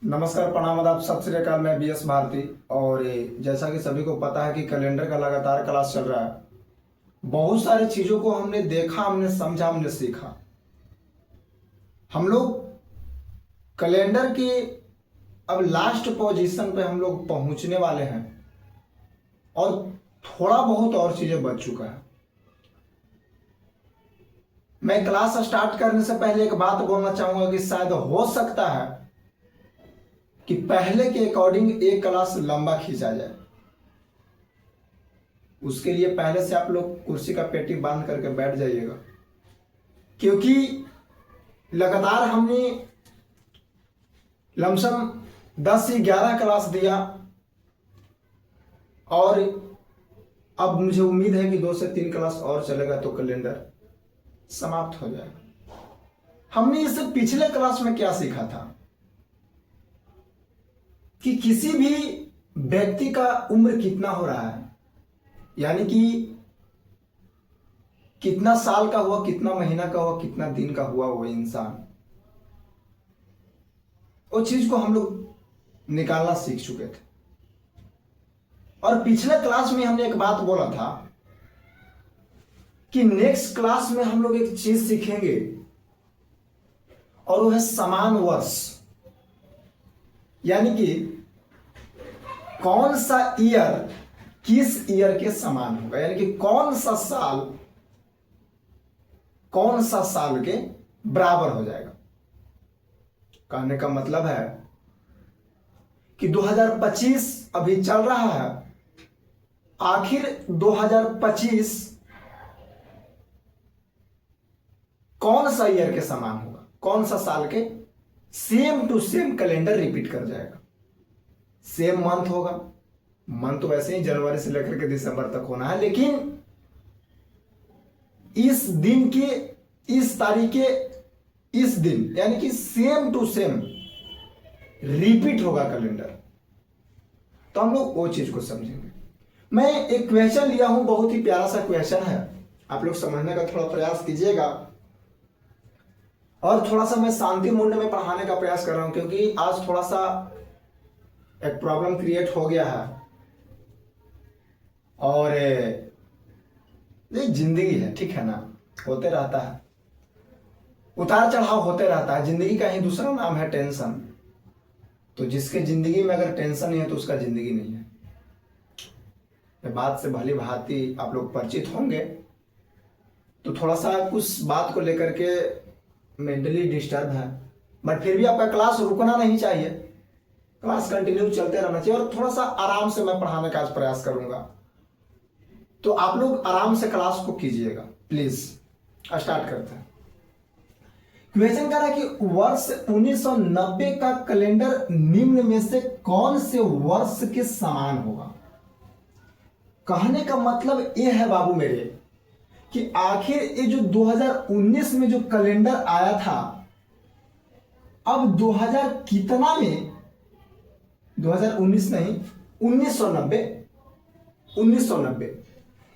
नमस्कार, प्रणाम, आदाब, सत श्री अकाल। मैं बी एस भारती। और जैसा कि सभी को पता है कि कैलेंडर का लगातार क्लास चल रहा है। बहुत सारी चीज़ों को हमने देखा, हमने समझा, हमने सीखा। हम लोग कैलेंडर के अब लास्ट पोजीशन पे हम लोग पहुंचने वाले हैं और थोड़ा बहुत और चीज़ें बच चुका है। मैं क्लास स्टार्ट करने से पहले एक बात बोलना चाहूँगा कि शायद हो सकता है कि पहले के अकॉर्डिंग एक क्लास लंबा खींचा जाए। उसके लिए पहले से आप लोग कुर्सी का पेटी बांध करके बैठ जाइएगा, क्योंकि लगातार हमने लमसम 10 से 11 क्लास दिया और अब मुझे उम्मीद है कि 2 से 3 क्लास और चलेगा तो कैलेंडर समाप्त हो जाएगा। हमने इससे पिछले क्लास में क्या सीखा था कि किसी भी व्यक्ति का उम्र कितना हो रहा है, यानी कि कितना साल का हुआ, कितना महीना का हुआ, कितना दिन का हुआ वो इंसान, वो चीज को हम लोग निकालना सीख चुके थे। और पिछले क्लास में हमने एक बात बोला था कि नेक्स्ट क्लास में हम लोग एक चीज सीखेंगे और वो है समान वर्ष, यानी कि कौन सा ईयर किस ईयर के समान होगा, यानी कि कौन सा साल के बराबर हो जाएगा। कहने का मतलब है कि 2025 अभी चल रहा है, आखिर 2025 कौन सा ईयर के समान होगा, कौन सा साल के same to same calendar repeat कर जाएगा। सेम मंथ होगा, मंथ तो वैसे ही जनवरी से लेकर के दिसंबर तक होना है, लेकिन इस दिन के इस तारीख के इस दिन, यानी कि सेम टू सेम रिपीट होगा कैलेंडर। तो हम लोग वो चीज को समझेंगे। मैं एक क्वेश्चन लिया हूं, बहुत ही प्यारा सा क्वेश्चन है, आप लोग समझने का थोड़ा प्रयास कीजिएगा। और थोड़ा सा मैं शांति मूड में पढ़ाने का प्रयास कर रहा हूं, क्योंकि आज थोड़ा सा एक प्रॉब्लम क्रिएट हो गया है। और ये जिंदगी है, ठीक है ना, होते रहता है, उतार चढ़ाव होते रहता है। जिंदगी का ही दूसरा नाम है टेंशन। तो जिसके जिंदगी में अगर टेंशन नहीं है तो उसका जिंदगी नहीं है। ये बात से भली भांति आप लोग परिचित होंगे। तो थोड़ा सा कुछ बात को लेकर के मेंटली डिस्टर्ब है, बट फिर भी आपका क्लास रुकना नहीं चाहिए, क्लास कंटिन्यू चलते रहना चाहिए। और थोड़ा सा आराम से मैं पढ़ाने का आज प्रयास करूंगा, तो आप लोग आराम से क्लास को कीजिएगा प्लीज। स्टार्ट करते हैं। क्वेश्चन कह रहा है कि वर्ष 1990 का कैलेंडर निम्न में से कौन से वर्ष के समान होगा। कहने का मतलब यह है बाबू मेरे कि आखिर ये जो 2019 में जो कैलेंडर आया था, अब 2000 कितना में, 2019 नहीं, 1990,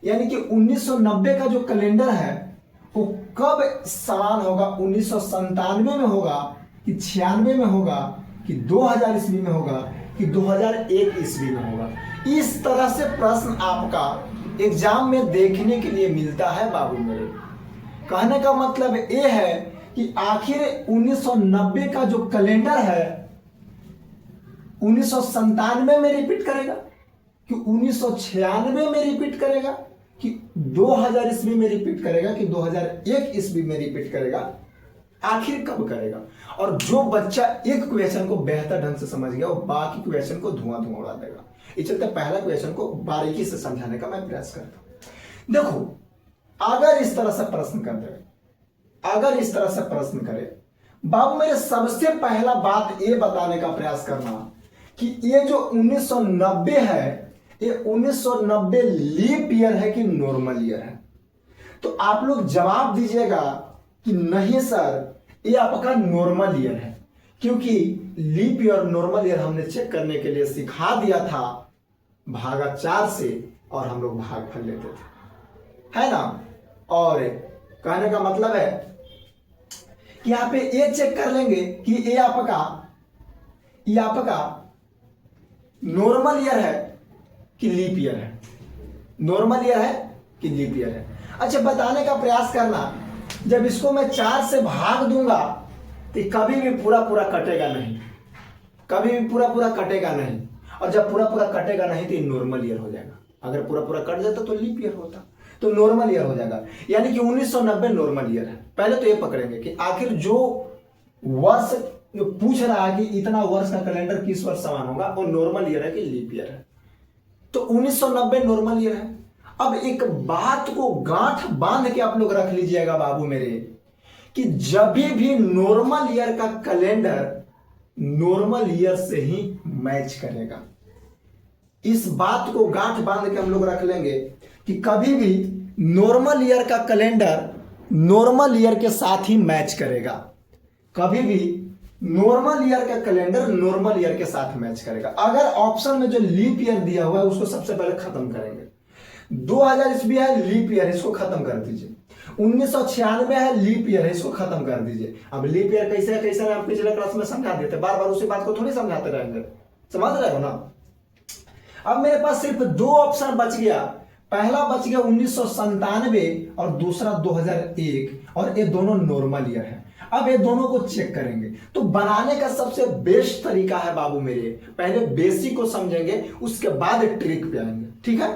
यानी कि 1990 का जो कैलेंडर है वो कब समान होगा, 1997 में होगा कि 96 में होगा कि 2000 ईस्वी में होगा कि 2001 ईस्वी में होगा। इस तरह से प्रश्न आपका एग्जाम में देखने के लिए मिलता है बाबू मेरे। कहने का मतलब ये है कि आखिर 1990 का जो कैलेंडर है 1997 में रिपीट करेगा कि 1996 में रिपीट करेगा कि 2000 ईस्वी में रिपीट करेगा कि 2001 ईस्वी में रिपीट करेगा, आखिर कब करेगा। और जो बच्चा एक क्वेश्चन को बेहतर ढंग से समझ गया वो बाकी क्वेश्चन को धुआं उड़ा देगा। इस चलते पहला क्वेश्चन को बारीकी से समझाने का मैं प्रयास करता हूं। देखो, अगर इस तरह से प्रश्न कर दे, अगर इस तरह से प्रश्न करे बाबू मेरे, सबसे पहला बात ये बताने का प्रयास करना कि ये जो 1990 है, ये 1990 लीप ईयर है कि नॉर्मल ईयर है। तो आप लोग जवाब दीजिएगा कि नहीं सर, ये आपका नॉर्मल ईयर है, क्योंकि लीप ईयर नॉर्मल ईयर हमने चेक करने के लिए सिखा दिया था भागा 4 से, और हम लोग भागफल लेते थे, है ना। और कहने का मतलब है कि यहाँ पे ये चेक कर लेंगे कि ये आपका ये आपका नॉर्मल ईयर है कि लीप ईयर है, नॉर्मल ईयर है कि लीप ईयर है। अच्छा, बताने का प्रयास करना, जब इसको मैं 4 से भाग दूंगा तो कभी भी पूरा पूरा कटेगा नहीं, कभी भी पूरा पूरा कटेगा नहीं, और जब पूरा पूरा कटेगा नहीं तो ये नॉर्मल ईयर हो जाएगा। अगर पूरा पूरा कट जाता तो लीप ईयर होता, तो नॉर्मल ईयर हो जाएगा। यानी कि 1990 नॉर्मल ईयर है। पहले तो ये पकड़ेंगे कि आखिर जो वर्ष जो पूछ रहा है कि इतना वर्ष का कैलेंडर किस वर्ष समान होगा, वो नॉर्मल ईयर है कि लीप ईयर है। तो 1990 नॉर्मल ईयर है। अब एक बात को गांठ बांध के आप लोग रख लीजिएगा बाबू मेरे, कि जब भी नॉर्मल ईयर का कैलेंडर नॉर्मल ईयर से ही मैच करेगा। इस बात को गांठ बांध के हम लोग रख लेंगे कि कभी भी नॉर्मल ईयर का कैलेंडर नॉर्मल ईयर के साथ ही मैच करेगा, कभी भी नॉर्मल ईयर का कैलेंडर नॉर्मल ईयर के साथ मैच करेगा। अगर ऑप्शन में जो लीप ईयर दिया हुआ है उसको सबसे पहले खत्म करेंगे। 2000 ईस्वी है, लीप ईयर, इसको खत्म कर दीजिए। 1996 है, लीप ईयर है, इसको खत्म कर दीजिए। अब लीप ईयर कैसे है कैसे है, हम पिछले क्लास में समझा देते, बार बार उसी बात को थोड़ी समझाते रहेंगे, समझ रहे हो ना। अब मेरे पास सिर्फ 2 ऑप्शन बच गया। पहला बच गया 1997 और दूसरा 2001, और ये दोनों नॉर्मल ईयर है। अब ये दोनों को चेक करेंगे। तो बनाने का सबसे बेस्ट तरीका है बाबू मेरे, पहले बेसिक को समझेंगे, उसके बाद ट्रिक पे आएंगे, ठीक है।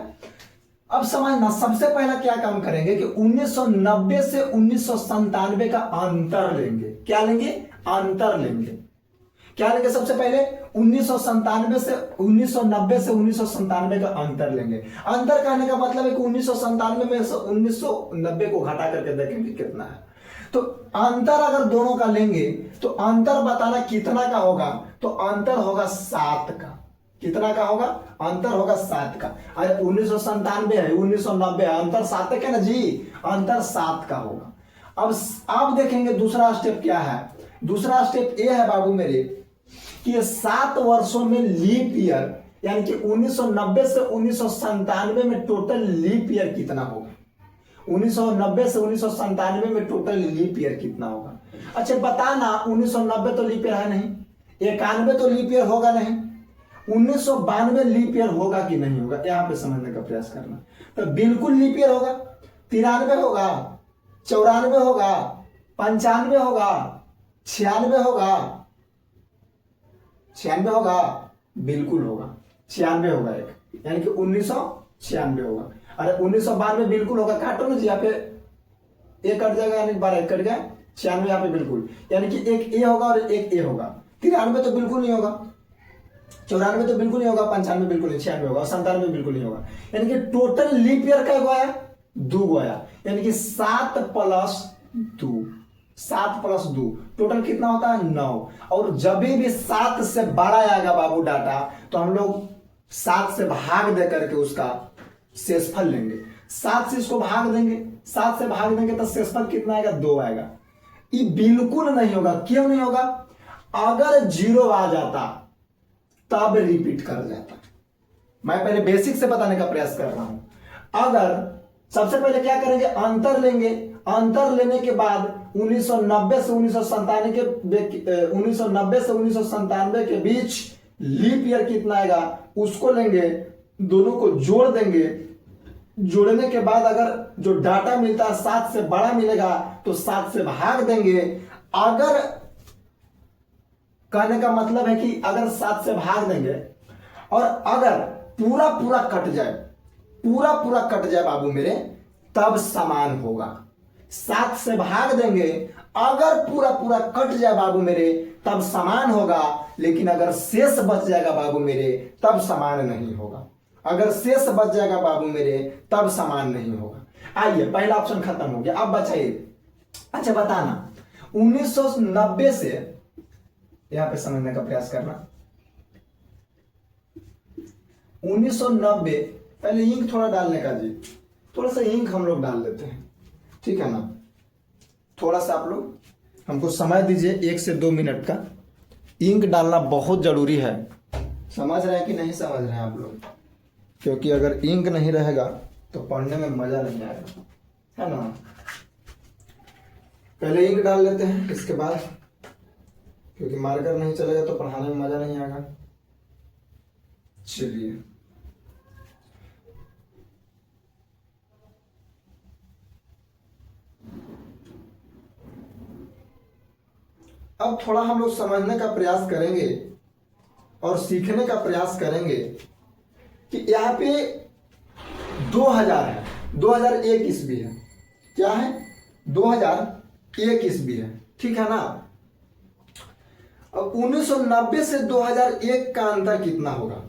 अब समझना, सबसे पहला क्या काम करेंगे कि 1990 से 1997 का अंतर लेंगे। क्या लेंगे? अंतर लेंगे। क्या लेंगे? सबसे पहले 1997 से 1990 से 1997 का अंतर लेंगे। अंतर कहने का मतलब है कि 1997 में से 1990 को घटा करके देखेंगे कितना है। तो अंतर अगर दोनों का लेंगे तो अंतर बताना कितना का होगा, तो अंतर होगा 7 का। कितना का होगा? अंतर होगा 7 का। अरे 1997 है, 1990 है, अंतर 7 का ना जी, अंतर 7 का होगा। अब आप देखेंगे दूसरा स्टेप क्या है। दूसरा स्टेप ये है बाबू मेरे कि ये 7 वर्षों में लीप ईयर, यानी कि 1990 से 1997 में टोटल लीप ईयर कितना होगा। 1990 से 1997 में टोटल लीप ईयर कितना होगा। अच्छा बताना, 1990 तो लीप ईयर है नहीं, 91 तो लीप ईयर होगा नहीं, 1992 लीप ईयर होगा कि नहीं होगा, यहां पे समझने का प्रयास करना। तो बिल्कुल लीप ईयर होगा, 93 होगा, 94 होगा, 95 होगा, 96 होगा, 96 होगा, बिल्कुल होगा, 96 होगा एक, यानी कि 1996 होगा। अरे 1992 बिल्कुल होगा, काटो ना जी, यहाँ पे एक कट जाएगा, यानी 12 कट गया, 96 यहाँ पे बिल्कुल, यानी कि एक ए होगा और एक ए होगा। 93 तो बिल्कुल नहीं होगा, 94 तो बिल्कुल नहीं होगा, 95 बिल्कुल नहीं, 96 होगा, 97 बिल्कुल नहीं होगा। यानी कि टोटल लीप ईयर का आया 2 आया, यानी कि 7 प्लस 2, 7 प्लस 2 टोटल कितना होता है? 9। और जब भी 7 से बड़ा आएगा बाबू डाटा, तो हम लोग 7 से भाग दे करके उसका शेषफल लेंगे। 7 से इसको भाग देंगे, 7 से भाग देंगे तो शेषफल कितना आएगा? 2 आएगा। ये बिल्कुल नहीं होगा। क्यों नहीं होगा? अगर 0 आ जाता तब रिपीट कर जाता। मैं पहले बेसिक से बताने का प्रयास कर रहा हूं। अगर सबसे पहले क्या करेंगे? अंतर लेंगे। अंतर लेने के बाद 1990 से 1997 के 1990 से 1997 के बीच लीप ईयर कितना आएगा उसको लेंगे, दोनों को जोड़ देंगे। जोड़ने के बाद अगर जो डाटा मिलता है 7 से बड़ा मिलेगा तो 7 से भाग देंगे। अगर कहने का मतलब है कि अगर 7 से भाग देंगे और अगर पूरा पूरा कट जाए, पूरा पूरा कट जाए बाबू मेरे, तब समान होगा। 7 से भाग देंगे, अगर पूरा पूरा कट जाए बाबू मेरे तब समान होगा, लेकिन अगर शेष बच जाएगा बाबू मेरे तब समान नहीं होगा। अगर शेष बच जाएगा बाबू मेरे तब समान नहीं होगा। आइए, पहला ऑप्शन खत्म हो गया, अब बचाइए। अच्छा बताना, 1990 से, यहां पे समझने का प्रयास करना, 1990, पहले इंक थोड़ा डालने का जी, थोड़ा सा इंक हम लोग डाल देते हैं, ठीक है ना। थोड़ा सा आप लोग हमको समय दीजिए, 1 से 2 मिनट का। इंक डालना बहुत जरूरी है। समझ रहे हैं कि नहीं समझ रहे हैं आप लोग? क्योंकि अगर इंक नहीं रहेगा तो पढ़ने में मजा नहीं आएगा, है ना। पहले इंक डाल लेते हैं, इसके बाद क्योंकि मार्कर नहीं चलेगा तो पढ़ाने में मजा नहीं आएगा। चलिए अब थोड़ा हम लोग समझने का प्रयास करेंगे और सीखने का प्रयास करेंगे कि यहाँ पे 2000 है, 2001 ईस्वी है। क्या है? 2001 ईस्वी है, ठीक है ना। अब 1990 से 2001 का अंतर कितना होगा?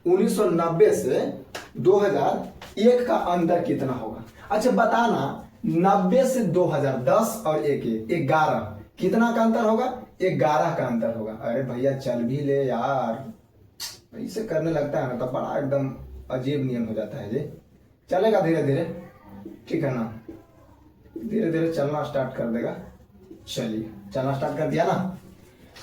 1990 से 2001 का अंतर कितना होगा? अच्छा बताना, 90 से 2010 और 11 कितना का अंतर होगा? 11 का अंतर होगा। अरे भैया चल भी ले यार, इसे करने लगता है ना तो बड़ा एकदम अजीब नियम हो जाता है जी। चलेगा धीरे धीरे, ठीक है ना, धीरे धीरे चलना स्टार्ट कर देगा। चलिए चलना स्टार्ट कर दिया ना।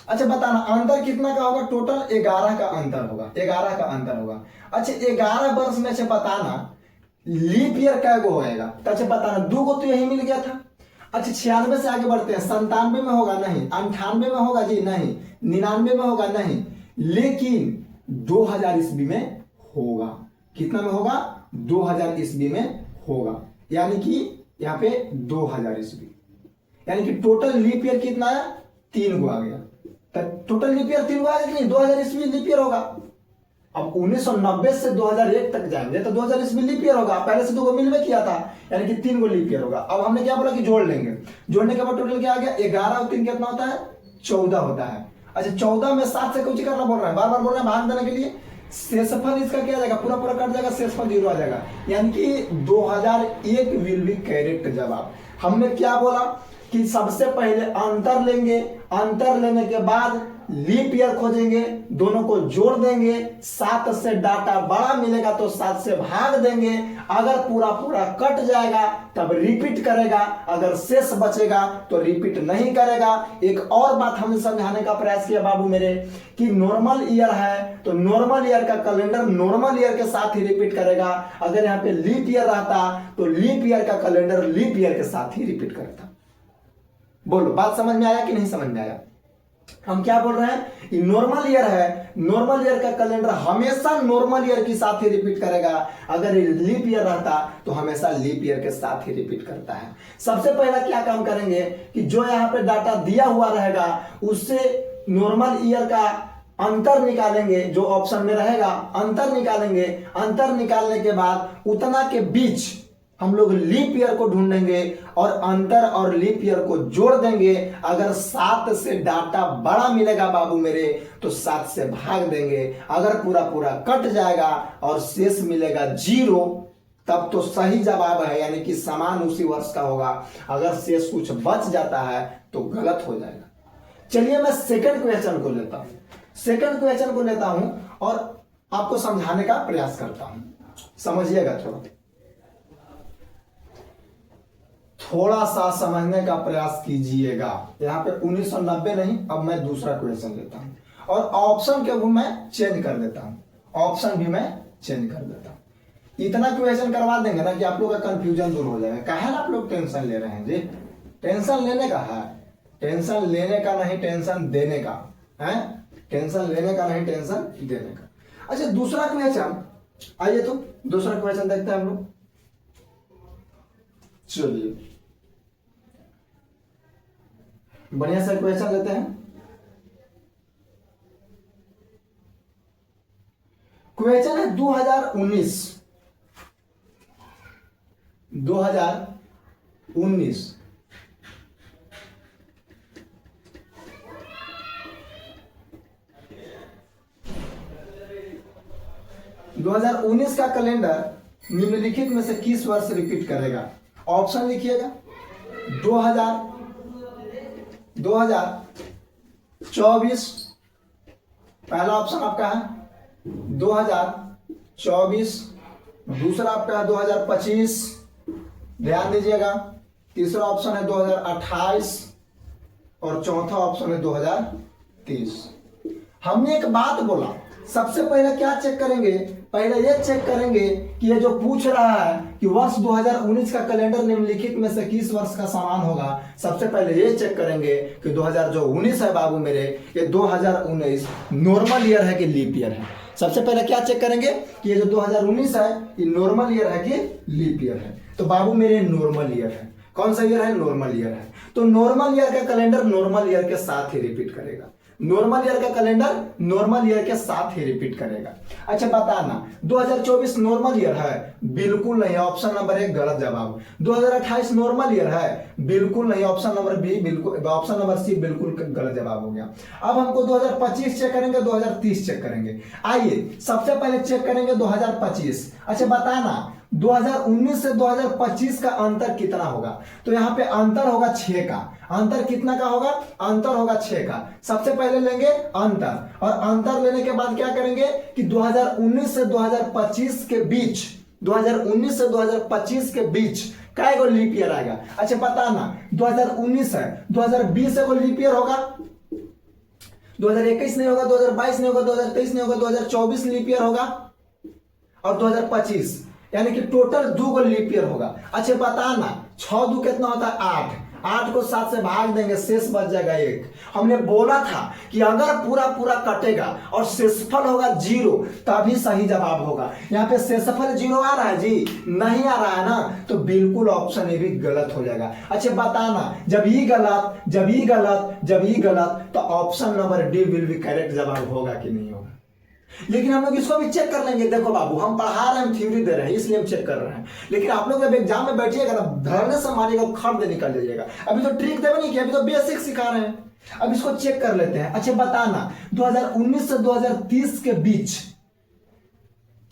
अच्छा बताना अंतर कितना का होगा? टोटल 11 का अंतर होगा, 11 का अंतर होगा। अच्छा 11 वर्ष में से बताना लीप ईयर क्या गो होएगा? तो अच्छा बताना, 2 गो तो यही मिल गया था। अच्छा 96 से आगे बढ़ते हैं, 97 में होगा नहीं, 98 में होगा जी नहीं, 99 में होगा नहीं, लेकिन 2000 ईस्वी में होगा। कितना में होगा? 2000 ईस्वी में होगा, यानी कि यहाँ पे 2000 ईस्वी, यानी कि टोटल लीप ईयर कितना है? 3 गो आ गया। तो टोटल लीप ईयर 3 गो आ गया कि नहीं? 2000 ईस्वी लीप ईयर होगा। अब 1990 से 2001 तक जाएंगे तो 2000 ईस्वी लीप ईयर होगा। पहले से 2 गो मिल में किया था, यानी कि 3 गो लीप ईयर होगा। अब हमने क्या बोला कि जोड़ लेंगे, जोड़ने के बाद टोटल क्या आ गया? 11 और 3 कितना होता है? 14 होता है। अच्छा 14 में 7 से कुछ करना बोल रहा है, बार बार बोल रहे हैं भाग देने के लिए। शेषफल इसका क्या आ जाएगा? पूरा पूरा कट जाएगा, शेषफल 0 आ जाएगा, यानी कि 2001 विल बी करेक्ट जवाब। हमने क्या बोला कि सबसे पहले अंतर लेंगे, अंतर लेने के बाद लीप ईयर खोजेंगे, दोनों को जोड़ देंगे, 7 से डाटा बड़ा मिलेगा तो 7 से भाग देंगे। अगर पूरा पूरा कट जाएगा तब रिपीट करेगा, अगर शेष बचेगा तो रिपीट नहीं करेगा। एक और बात हमने समझाने का प्रयास किया बाबू मेरे कि नॉर्मल ईयर है तो नॉर्मल ईयर का कैलेंडर नॉर्मल ईयर के साथ ही रिपीट करेगा। अगर यहाँ पे लीप ईयर रहता तो लीप ईयर का कैलेंडर लीप ईयर के साथ ही रिपीट करता। बोलो बात समझ में आया कि नहीं समझ में आया? हम क्या बोल रहे हैं? ये नॉर्मल ईयर है, नॉर्मल ईयर का कैलेंडर हमेशा नॉर्मल ईयर के साथ ही रिपीट करेगा। अगर लीप ईयर रहता तो हमेशा लीप ईयर के साथ ही रिपीट करता है। सबसे पहला क्या काम करेंगे कि जो यहाँ पे डाटा दिया हुआ रहेगा उससे नॉर्मल ईयर का अंतर निकालेंगे, जो ऑप्शन में रहेगा अंतर निकालेंगे। अंतर निकालने के बाद उतना के बीच हम लोग लीप ईयर को ढूंढेंगे और अंतर और लीप ईयर को जोड़ देंगे। अगर 7 से डाटा बड़ा मिलेगा बाबू मेरे तो 7 से भाग देंगे। अगर पूरा पूरा कट जाएगा और शेष मिलेगा 0 तब तो सही जवाब है, यानी कि समान उसी वर्ष का होगा। अगर शेष कुछ बच जाता है तो गलत हो जाएगा। चलिए मैं सेकंड क्वेश्चन को लेता हूं, सेकंड क्वेश्चन को लेता हूं और आपको समझाने का प्रयास करता हूं। समझिएगा, थोड़ा सा समझने का प्रयास कीजिएगा। यहाँ पे 1990 नहीं, अब मैं दूसरा क्वेश्चन लेता हूँ और ऑप्शन के भी मैं चेंज कर देता हूँ, ऑप्शन भी मैं चेंज कर देता हूँ। इतना क्वेश्चन करवा देंगे ना कि आप लोग का कंफ्यूजन दूर हो जाएगा। काहे ना आप लोग टेंशन ले रहे हैं जी? टेंशन लेने का है, टेंशन लेने का नहीं टेंशन देने का है, टेंशन लेने का नहीं टेंशन देने का। अच्छा दूसरा क्वेश्चन, आइए तो दूसरा क्वेश्चन देखते हैं हम लोग। चलिए बढ़िया सा क्वेश्चन लेते हैं। क्वेश्चन है 2019 2019 का कैलेंडर निम्नलिखित में से किस वर्ष रिपीट करेगा? ऑप्शन लिखिएगा। 2024 पहला ऑप्शन आपका है 2024, दूसरा आपका है 2025, ध्यान दीजिएगा। तीसरा ऑप्शन है 2028 और चौथा ऑप्शन है 2030। हमने एक बात बोला, सबसे पहले क्या चेक करेंगे, पहले ये चेक करेंगे कि ये जो पूछ रहा है कि वर्ष 2019 का कैलेंडर निम्नलिखित में से किस वर्ष का समान होगा। सबसे पहले ये चेक करेंगे कि 2019 है बाबू मेरे, ये 2019 नॉर्मल ईयर है कि लीप ईयर है। सबसे पहले क्या चेक करेंगे कि ये जो 2019 है ये नॉर्मल ईयर है कि लीप ईयर है। तो बाबू मेरे नॉर्मल ईयर है। कौन सा ईयर है? नॉर्मल ईयर है। तो नॉर्मल ईयर का कैलेंडर नॉर्मल ईयर के साथ ही रिपीट करेगा। नॉर्मल ईयर का कैलेंडर नॉर्मल ईयर के साथ ही रिपीट करेगा। अच्छा बताना 2024 नॉर्मल ईयर है? बिल्कुल नहीं, ऑप्शन नंबर 1 गलत जवाब। 2028 नॉर्मल ईयर है? बिल्कुल नहीं, ऑप्शन नंबर बी बिल्कुल, ऑप्शन नंबर सी बिल्कुल गलत जवाब हो गया। अब हमको 2025 चेक करेंगे, 2030 चेक करेंगे। आइए सबसे पहले चेक करेंगे 2025। अच्छा बताना 2019 से 2025 का अंतर कितना होगा? तो यहाँ पे अंतर होगा 6 का। अंतर कितना का होगा? अंतर होगा 6 का। सबसे पहले लेंगे अंतर, और अंतर लेने के बाद क्या करेंगे कि 2019 से 2025 के बीच, 2019 से 2025 के बीच क्या एगो लीप ईयर आएगा? अच्छा बताना 2019 है, 2020 एगो लीप ईयर होगा, 2021 नहीं होगा, 2022 नहीं होगा, 2023 नहीं होगा, 2024 लीप ईयर होगा, और 2025 यानी कि टोटल 2 गो लीप ईयर होगा। अच्छा बताना 6 2 कितना होता है? 8। 8 को 7 से भाग देंगे, शेष बच जाएगा 1। हमने बोला था कि अगर पूरा पूरा कटेगा और शेषफल होगा 0 तभी सही जवाब होगा। यहाँ पे शेषफल 0 आ रहा है जी? नहीं आ रहा है ना, तो बिल्कुल ऑप्शन ए भी गलत हो जाएगा। अच्छा बताना जब ये गलत, जब ये गलत, जब ये गलत, तो option number D will be correct जवाब होगा कि नहीं होगा। लेकिन हम लोग इसको भी चेक कर लेंगे। देखो बाबू हम पढ़ा रहे हैं, थ्योरी दे रहे हैं, इसलिए हम चेक कर रहे हैं। लेकिन आप लोग जब एग्जाम में बैठिएगा ना, धरने से मारिएगा, खड़ दे निकल जाइएगा। अभी तो ट्रिक देवे नहीं किया, अभी तो बेसिक सिखा रहे हैं। अब इसको चेक कर लेते हैं। अच्छा बताना 2019 से 2030 के बीच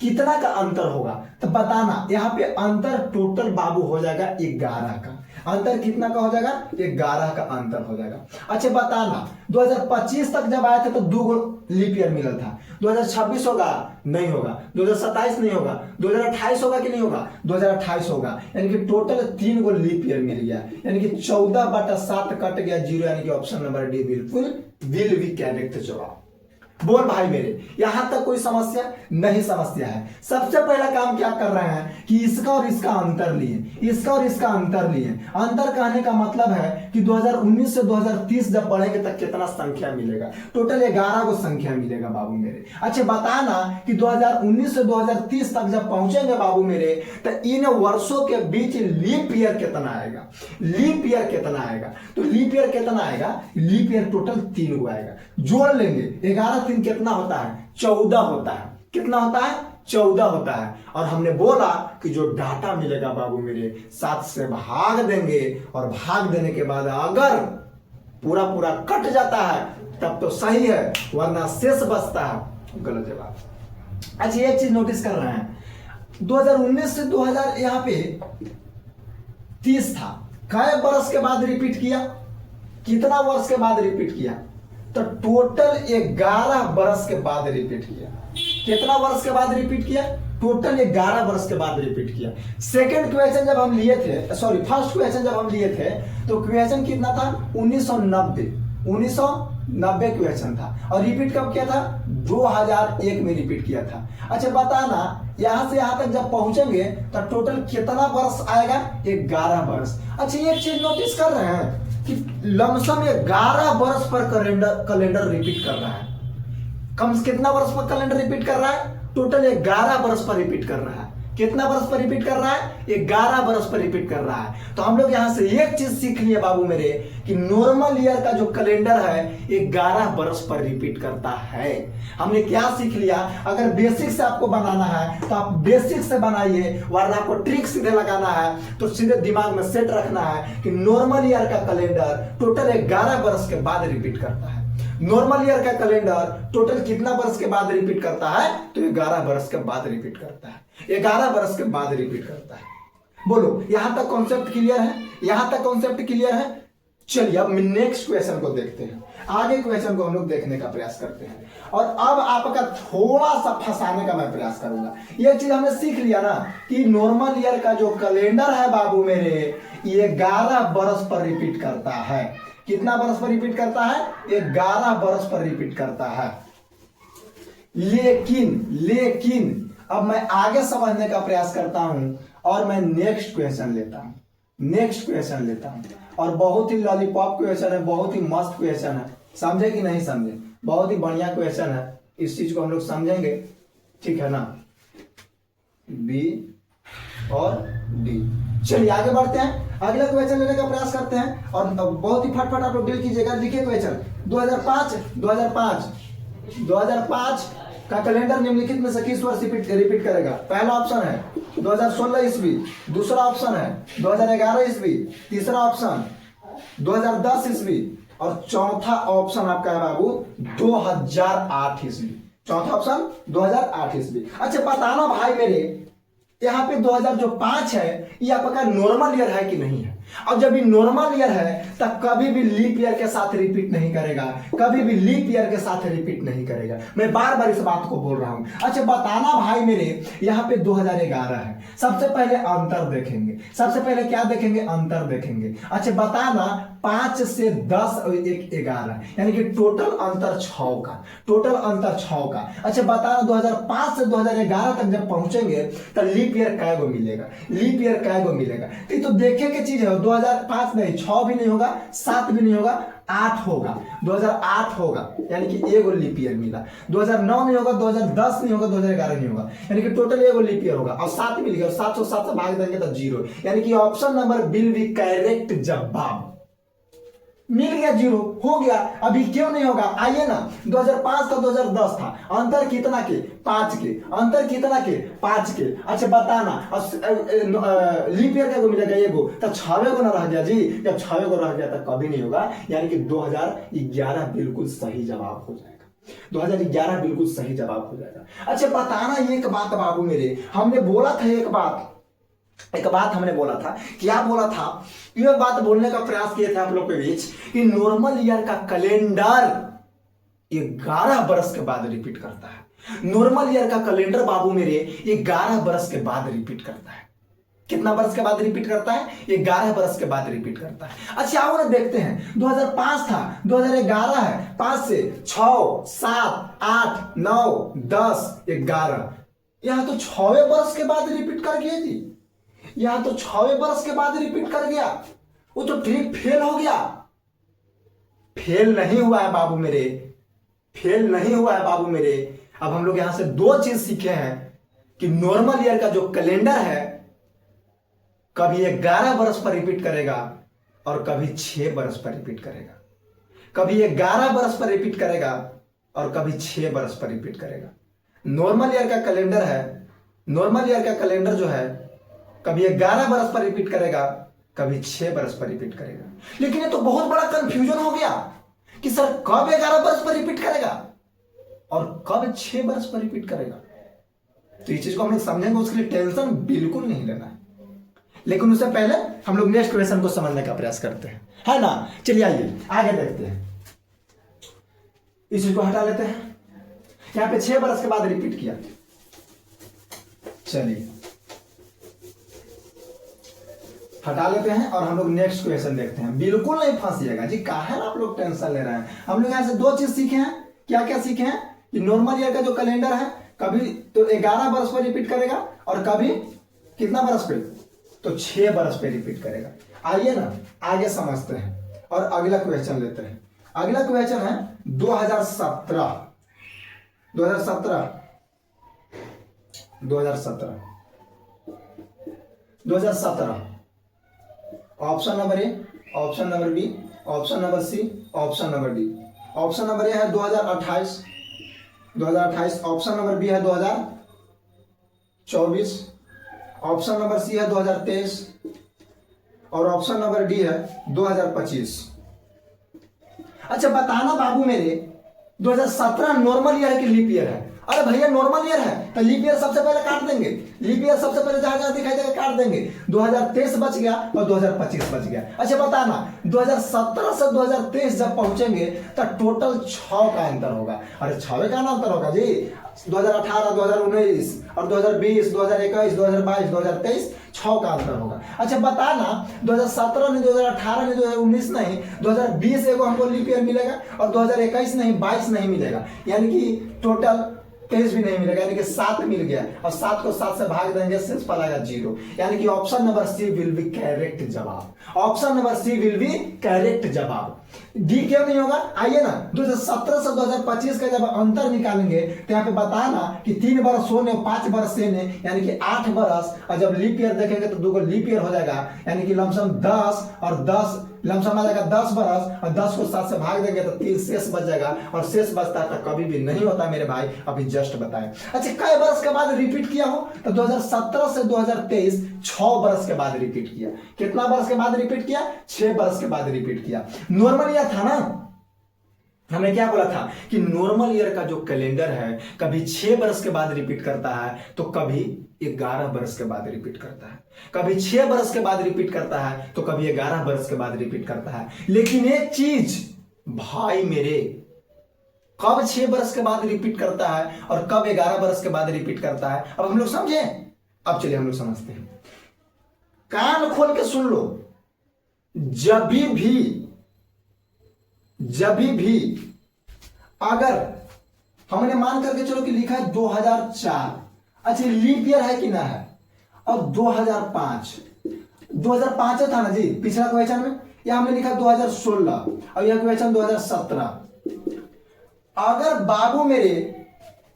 कितना का अंतर होगा? तो बताना यहाँ पे अंतर टोटल बाबू हो जाएगा 11 का। अंतर कितना का हो जाएगा? 11 का अंतर हो जाएगा। अच्छा बताना 2025 तक जब आए थे तो 2 लीप ईयर मिला था। 2026 होगा? नहीं होगा। 2027 नहीं होगा। 2028 होगा कि नहीं होगा? 2028 होगा, यानी कि टोटल 3 गो लीप ईयर मिल गया, यानी कि 14/7 कट गया 0, यानी कि ऑप्शन नंबर डी बिल्कुल विल बी करेक्ट जवाब। बोल भाई मेरे, यहां तक कोई समस्या नहीं? समस्या है। सबसे पहला काम क्या कर रहे हैं कि इसका और इसका अंतर लिए, इसका और इसका अंतर लिए। अंतर कहने का मतलब है कि 2019 से 2030 जब बढ़ेंगे तब कितना संख्या मिलेगा? टोटल 11 को संख्या मिलेगा बाबू मेरे। अच्छा बताना कि 2019 से 2030 तक जब पहुंचेंगे बाबू मेरे, तो इन वर्षों के बीच लीप ईयर कितना आएगा? लीप ईयर कितना आएगा? तो लीप ईयर कितना आएगा? लीप ईयर टोटल 3 को आएगा। जोड़ लेंगे 11 3 कितना होता है? 14 होता है। कितना होता है? 14 होता है। और हमने बोला कि जो डाटा मिलेगा बाबू मेरे 7 से भाग देंगे, और भाग देने के बाद अगर पूरा पूरा कट जाता है तब तो सही है, वरना शेष बचता है गलत जवाब। अच्छा एक चीज नोटिस कर रहे हैं, 2019 से 2000 यहाँ पे 30 था, कई वर्ष के बाद रिपीट किया? कितना वर्ष के बाद रिपीट किया? तो टोटल 11 वर्ष के बाद रिपीट किया। कितना वर्ष के बाद रिपीट किया? टोटल 11 वर्ष के बाद रिपीट किया। सेकंड क्वेश्चन जब हम लिए थे, सॉरी फर्स्ट क्वेश्चन जब हम लिए थे तो क्वेश्चन कितना था? 1990 क्वेश्चन था, और रिपीट कब किया था? 2001 में रिपीट किया था। अच्छा बताना यहां से यहां तक जब पहुंचेंगे तो टोटल कितना वर्ष आएगा? 11 वर्ष। अच्छा एक चीज नोटिस कर रहे हैं कि लमसम 11 वर्ष पर कैलेंडर रिपीट कर रहा है। कम कितना वर्ष पर कैलेंडर रिपीट कर रहा है? टोटल 11 वर्ष पर रिपीट कर रहा है। कितना वर्ष पर रिपीट कर रहा है? 11 वर्ष पर रिपीट कर रहा है। तो हम लोग यहां से एक चीज सीख लिए बाबू मेरे कि नॉर्मल ईयर का जो कैलेंडर है 11 वर्ष पर रिपीट करता है। हमने क्या सीख लिया? अगर बेसिक से आपको बनाना है तो आप बेसिक से बनाइए, वरना आपको ट्रिक सीधे लगाना है तो सीधे दिमाग में सेट रखना है कि नॉर्मल ईयर का कैलेंडर टोटल 11 वर्ष के बाद रिपीट करता है। नॉर्मल ईयर का कैलेंडर टोटल कितना वर्ष के बाद रिपीट करता है? तो 11 वर्ष के बाद रिपीट करता है। 11 वर्ष के बाद रिपीट करता है। बोलो यहां तक कॉन्सेप्ट क्लियर है? यहां तक कॉन्सेप्ट क्लियर है? चलिए अब नेक्स्ट क्वेश्चन को देखते हैं। आगे क्वेश्चन को हम लोग देखने का प्रयास करते हैं, और अब आपका थोड़ा सा फंसाने का मैं प्रयास करूंगा। ये चीज हमने सीख लिया ना कि नॉर्मल ईयर का जो कैलेंडर है बाबू मेरे, ये 11 वर्ष पर रिपीट करता है। कितना वर्ष पर रिपीट करता है? 11 वर्ष पर रिपीट करता है। लेकिन लेकिन अब मैं आगे समझने का प्रयास करता हूं और मैं नेक्स्ट क्वेश्चन लेता हूं और बहुत ही लॉलीपॉप क्वेश्चन है, बहुत ही मस्त क्वेश्चन है, समझे कि नहीं समझे, बहुत ही बढ़िया क्वेश्चन है, इस चीज को हम लोग समझेंगे, ठीक है ना। बी और डी। चलिए आगे बढ़ते हैं, अगला क्वेश्चन लेने का प्रयास करते हैं और बहुत ही फटफट आप लोग डील कीजिएगा। लिखिए क्वेश्चन 2005 का कैलेंडर निम्नलिखित में से किस वर्ष रिपीट करेगा। पहला ऑप्शन है 2016 ईस्वी, दूसरा ऑप्शन है 2011 ईस्वी, तीसरा ऑप्शन 2010 ईस्वी और चौथा ऑप्शन आपका है बाबू 2008 ईस्वी। चौथा ऑप्शन 2008 ईस्वी। अच्छा बताना भाई मेरे, यहाँ पे 2005 है ये आपका नॉर्मल ईयर है कि नहीं है। और जब ये नॉर्मल ईयर है तब कभी भी लीप ईयर के साथ रिपीट नहीं करेगा, कभी भी लीप ईयर के साथ रिपीट नहीं करेगा। मैं बार बार इस बात को बोल रहा हूं। अच्छा बताना भाई मेरे, यहाँ पे 2011 है। सबसे पहले अंतर देखेंगे, सबसे पहले क्या देखेंगे, अंतर देखेंगे। अच्छा बताना 5 से 10 और 1 11, यानी कि टोटल अंतर 6 का, टोटल अंतर 6 का। अच्छा बताना 2005 से 2011 तक जब पहुंचेंगे तो लीप ईयर कै गो मिलेगा, लीप ईयर कै गो मिलेगा। तो देखे की चीज है, 2005 नहीं, 6 भी नहीं होगा, 7 भी नहीं होगा, 8 होगा, 2008 होगा, यानी कि एगो लीप ईयर मिला। 2009 नहीं होगा, 2010 नहीं होगा, 2011 नहीं होगा, यानी कि टोटल एगो लीप ईयर होगा और 7 मिल गया। 7 से भाग देंगे तो 0, यानी कि option number will be correct जवाब। मिल गया, 0 हो गया। अभी क्यों नहीं होगा, आइए ना। 2005 का 2010 था, अंतर कितना के, 5 के, अंतर कितना के, 5 के। अच्छा बताना लीप ईयर का मिलेगा एगो, तो 6 गो ना रह गया जी। जब 6 गो रह गया तो कभी नहीं होगा, यानी कि 2011 बिल्कुल सही जवाब हो जाएगा। 2011 बिल्कुल सही जवाब हो जाएगा। अच्छा बताना एक बात बाबू मेरे, हमने बोला था एक बात हमने बोला था, क्या बोला था, यह बात बोलने का प्रयास किया था आप लोग के बीच कि नॉर्मल ईयर का कैलेंडर 11 बरस के बाद रिपीट करता है। नॉर्मल ईयर का कैलेंडर बाबू मेरे 11 बरस के बाद रिपीट करता है। कितना बरस के बाद रिपीट करता है, 11 बरस के बाद रिपीट करता है। अच्छा आओ ना देखते हैं, 2005 था, 2011 है, 5 से 6 7 8 9 10 11, यहां तो 6वें बरस के बाद रिपीट कर गया जी, यहां तो 6वें बरस के बाद रिपीट कर गया। वो तो ट्रिक फेल हो गया। फेल नहीं हुआ है बाबू मेरे, फेल नहीं हुआ है बाबू मेरे। अब हम लोग यहां से 2 चीज सीखे हैं कि नॉर्मल ईयर का जो कैलेंडर है कभी 11 बरस पर रिपीट करेगा और कभी 6 बरस पर रिपीट करेगा, कभी 11 बरस पर रिपीट करेगा और कभी 6 बरस पर रिपीट करेगा। नॉर्मल ईयर का कैलेंडर है, नॉर्मल ईयर का कैलेंडर जो है कभी 11 बरस पर रिपीट करेगा, कभी 6 बरस पर रिपीट करेगा। लेकिन ये तो बहुत बड़ा कंफ्यूजन हो गया कि सर कब 11 बरस पर रिपीट करेगा और कब 6 बरस पर रिपीट करेगा। तो ये चीज को हम लोग समझेंगे, उसके लिए टेंशन बिल्कुल नहीं लेना है। लेकिन उससे पहले हम लोग नेक्स्ट क्वेश्चन को समझने का प्रयास करते हैं, है ना। चलिए आइए आगे देखते हैं, इस चीज को हटा लेते हैं। यहां पे 6 बरस के बाद रिपीट किया, चलिए हटा लेते हैं और हम लोग नेक्स्ट क्वेश्चन देखते हैं। बिल्कुल नहीं फंसिएगा जी, काहे आप लोग टेंशन ले रहे हैं। हम लोग यहां से 2 चीज सीखे हैं, क्या क्या सीखे हैं कि नॉर्मल ईयर का जो कैलेंडर है कभी तो 11 बरस पर रिपीट करेगा और कभी कितना बरस पे, तो 6 बरस पे रिपीट करेगा। आइए ना आगे समझते हैं और अगला क्वेश्चन लेते हैं। अगला क्वेश्चन है 2017 option number A, option number B, option number C, option number D. Option number A है 2028, ऑप्शन नंबर बी है 2024, ऑप्शन नंबर सी है 2023 और ऑप्शन नंबर डी है 2025। अच्छा बताना बाबू मेरे, 2017 नॉर्मल ईयर है कि लीप ईयर है। अरे भैया नॉर्मल ईयर है तो लीप ईयर सबसे पहले काट देंगे, लीप ईयर सबसे पहले जहां जहां दिखाई देगा काट देंगे। 2023 बच गया और 2025 बच गया। अच्छा बताना 2017 से 2023 जब पहुंचेंगे तो टोटल 6 का अंतर होगा। अरे 6 का अंतर होगा जी, 2018 2019 और 2020 2021 2022 2023 6 का अंतर होगा। अच्छा बताना 2017 नहीं, 2018 नहीं, 2019 नहीं, 2020 एगो हमको लीप ईयर मिलेगा और 2021 नहीं, 22 नहीं मिलेगा, यानी कि टोटल 23 भी नहीं मिलेगा, यानी कि 7 मिल गया और 7 को 7 से भाग देंगे, शेष पाएगा 0, यानी कि option number C will be correct जवाब। Option number C will be correct जवाब। डी क्यों नहीं होगा? आइए ना 2017 से 2025 का जब अंतर निकालेंगे तो यहाँ पे बताना कि 3 बरस होने 5 बरस सेने, यानी कि 8 बरस, और जब लीप ईयर देखेंगे तो 2 लीप ईयर हो जाएगा, यानी कि लमसम 10 और 10 लमसम आ जाएगा 10 बरस, और 10 को 7 से भाग देंगे तो 3 शेष बच जाएगा, और शेष बचता है तो कभी भी नहीं होता मेरे भाई, अभी जस्ट बताएं। अच्छा, कई बरस के बाद रिपीट किया हो? तो 2017 से 2023 6 बरस के बाद रिपीट किया। कितना बरस के बाद रिपीट किया? 6 बरस के बाद रिपीट किया। नॉर्मल ईयर था ना, हमने क्या बोला था कि नॉर्मल ईयर का जो कैलेंडर है कभी 6 बरस के बाद रिपीट करता है तो कभी 11 बरस के बाद रिपीट करता है, कभी 6 बरस के बाद रिपीट करता है तो कभी 11 बरस के बाद रिपीट करता है। लेकिन एक चीज भाई मेरे, कब 6 बरस के बाद रिपीट करता है और कब 11 बरस के बाद रिपीट करता है, अब हम लोग समझे। अब चलिए हम लोग समझते हैं, कान खोल के सुन लो। जब भी अगर हमने मान करके चलो कि लिखा है 2004, अच्छा लीप ईयर है कि ना है, और 2005 था ना जी पिछला क्वेश्चन में, या हमने लिखा 2016 और यह क्वेश्चन 2017। अगर बाबू मेरे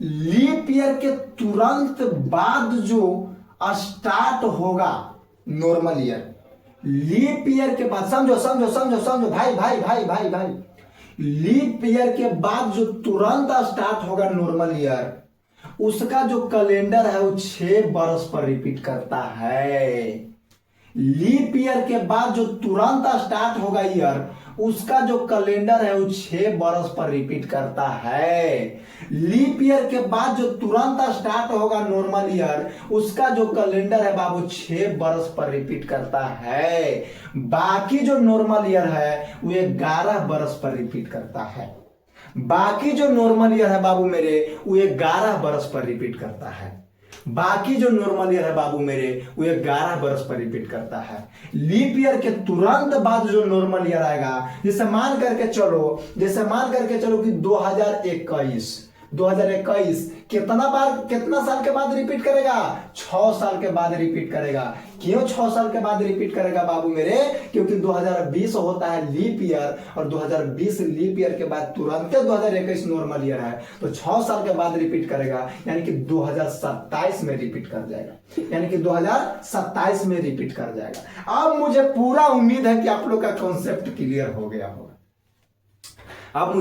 लीप ईयर के तुरंत बाद जो स्टार्ट होगा नॉर्मल ईयर, लीप ईयर के बाद, समझो भाई, लीप ईयर के बाद जो तुरंत स्टार्ट होगा नॉर्मल ईयर, उसका जो कैलेंडर है वो 6 बरस पर रिपीट करता है। लीप ईयर के बाद जो तुरंत स्टार्ट होगा ईयर, उसका जो कैलेंडर है वो 6 बरस पर रिपीट करता है। लीप ईयर के बाद जो तुरंत स्टार्ट होगा नॉर्मल ईयर, उसका जो कैलेंडर है बाबू 6 बरस पर रिपीट करता है। बाकी जो नॉर्मल ईयर है वो 11 बरस पर रिपीट करता है। बाकी जो नॉर्मल ईयर है बाबू मेरे वो 11 बरस पर रिपीट करता है। बाकी जो नॉर्मल ईयर है बाबू मेरे वो 11 बरस पर रिपीट करता है। लीप ईयर के तुरंत बाद जो नॉर्मल ईयर आएगा, जैसे मान करके चलो कि 2021 कितना साल के बाद रिपीट करेगा? 6 साल के बाद रिपीट करेगा। क्यों 6 साल के बाद रिपीट करेगा बाबू मेरे? क्योंकि 2020 होता है लीप ईयर, और 2020 लीप ईयर के बाद तुरंत 2021 नॉर्मल ईयर है, तो 6 साल के बाद रिपीट करेगा, यानी कि 2027 में रिपीट कर जाएगा। अब मुझे पूरा उम्मीद है कि आप लोग का कॉन्सेप्ट क्लियर हो गया होगा। अब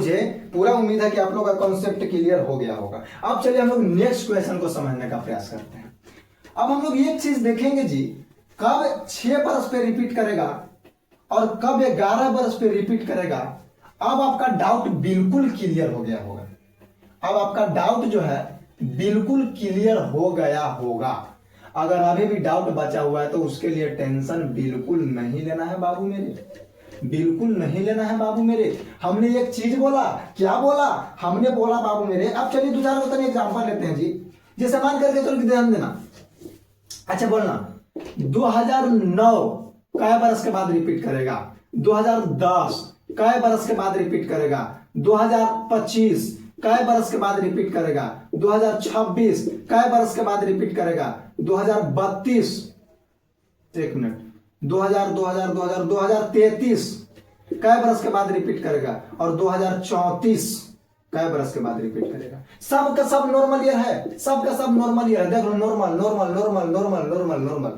चलिए हम लोग नेक्स्ट क्वेश्चन को समझने का प्रयास करते हैं। अब हम लोग एक चीज देखेंगे जी, कब 6 बरस पे रिपीट करेगा और कब 11 बरस पे रिपीट करेगा। अब आपका डाउट बिल्कुल क्लियर हो गया होगा। अगर अभी भी डाउट बचा हुआ है तो उसके लिए टेंशन बिल्कुल नहीं लेना है बाबू मेरे, हमने एक चीज बोला, क्या बोला? हमने बोला बाबू मेरे, अब चलिए 2 4 एग्जांपल लेते हैं जी। जैसे मान करके चलो कि ध्यान देना, अच्छा बोलना 2009 कै बरस के बाद रिपीट करेगा, 2010 कै बरस के बाद रिपीट करेगा, 2025 कै बरस के बाद रिपीट करेगा, 2026 कै बरस के बाद रिपीट करेगा, 2032 एक मिनट 2033 कै बरस के बाद रिपीट करेगा, और 2034 कै बरस के बाद रिपीट करेगा। सब का सब नॉर्मल ईयर है, देख लो नॉर्मल।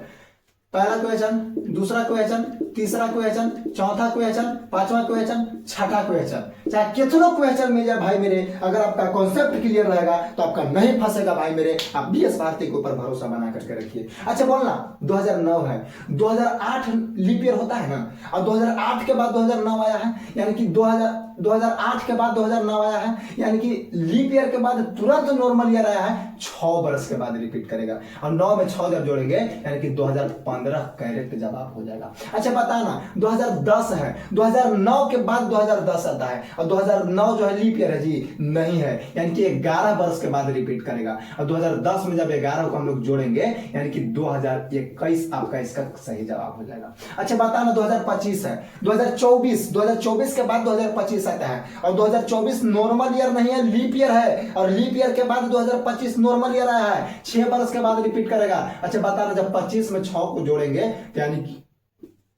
पहला क्वेश्चन, दूसरा क्वेश्चन, तीसरा क्वेश्चन, चौथा क्वेश्चन, पांचवा क्वेश्चन, छठा क्वेश्चन, चाहे कितना क्वेश्चन मिल जाए भाई मेरे, अगर आपका कॉन्सेप्ट क्लियर रहेगा तो आपका नहीं फंसेगा भाई मेरे। आप बीएस भारती के ऊपर भरोसा बना करके रखिए। अच्छा बोलना 2009 है, 2008 लीप ईयर होता है ना, और 2008 के बाद 2009 आया है, यानी कि 2008 के बाद 2009 आया है, यानी कि लीप ईयर के बाद तुरंत नॉर्मल ईयर आया है, 6 बरस के बाद रिपीट करेगा, और 9 में 6 जब जोड़ेंगे यानी कि 2015 करेक्ट जवाब हो जाएगा। अच्छा बताना 2010 है, 2009 के बाद 2010 आता है, और 2009 जो है लीप ईयर है जी, नहीं है, यानी कि 11 बरस के बाद रिपीट करेगा, और 2010 में जब 11 को हम लोग जोड़ेंगे यानी कि 2021 आपका इसका सही जवाब हो जाएगा। अच्छा बताना 2025 है, 2024 के बाद 2025 2023 आता है, और 2024 नॉर्मल ईयर नहीं है, लीप ईयर है, और लीप ईयर के बाद 2025 नॉर्मल ईयर आया है, 6 वर्ष के बाद रिपीट करेगा। अच्छा बताना, जब 25 में 6 को जोड़ेंगे यानी कि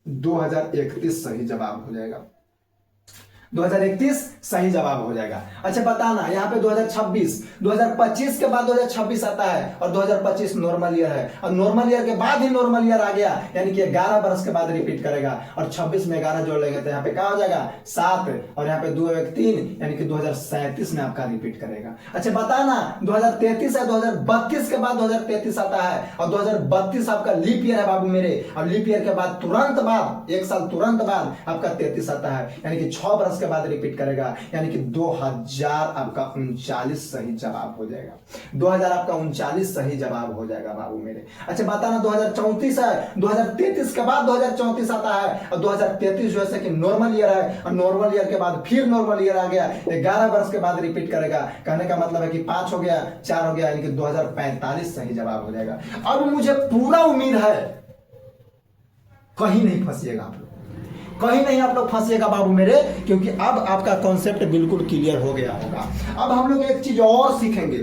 2031 सही जवाब हो जाएगा। 2031 सही जवाब हो जाएगा। अच्छा बताना, यहाँ पे 2026, 2025 के बाद 2026 आता है, और 2025 नॉर्मल ईयर है, और नॉर्मल ईयर के बाद ही नॉर्मल ईयर आ गया, यानी कि 11 वर्ष के बाद रिपीट करेगा, और 26 में 11 जोड़ लेंगे तो यहाँ पे क्या हो जाएगा 7, और यहाँ पे 2 1 3, यानी कि 2037 में आपका रिपीट करेगा। अच्छा बताना, 2033 है, 2032 के बाद 2033 आता है, और 2032 आपका लीप ईयर है बाबू मेरे, और लीप ईयर के बाद तुरंत बाद 1 साल तुरंत बाद आपका 33 आता है, यानी कि 6 वर्ष के बाद रिपीट करेगा, यानी कि 2000 आपका 39 सही जवाब हो जाएगा। 2000 आपका 39 सही जवाब हो जाएगा बाबू मेरे। अच्छा बताना, 2034 है, 2033 के बाद 2034 आता है, और 2033 जैसे कि नॉर्मल ईयर है, और नॉर्मल ईयर के बाद फिर नॉर्मल ईयर आ गया, 11 वर्ष के बाद रिपीट करेगा। कहने का मतलब है कि 5 हो गया, 4 हो गया, यानी कि 2045 सही जवाब हो जाएगा। अब मुझे पूरा उम्मीद है कहीं नहीं फंसिएगा आप लोग, कहीं नहीं आप लोग फंसिएगा बाबू मेरे, क्योंकि अब आपका कॉन्सेप्ट बिल्कुल क्लियर हो गया होगा। अब हम लोग एक चीज और सीखेंगे,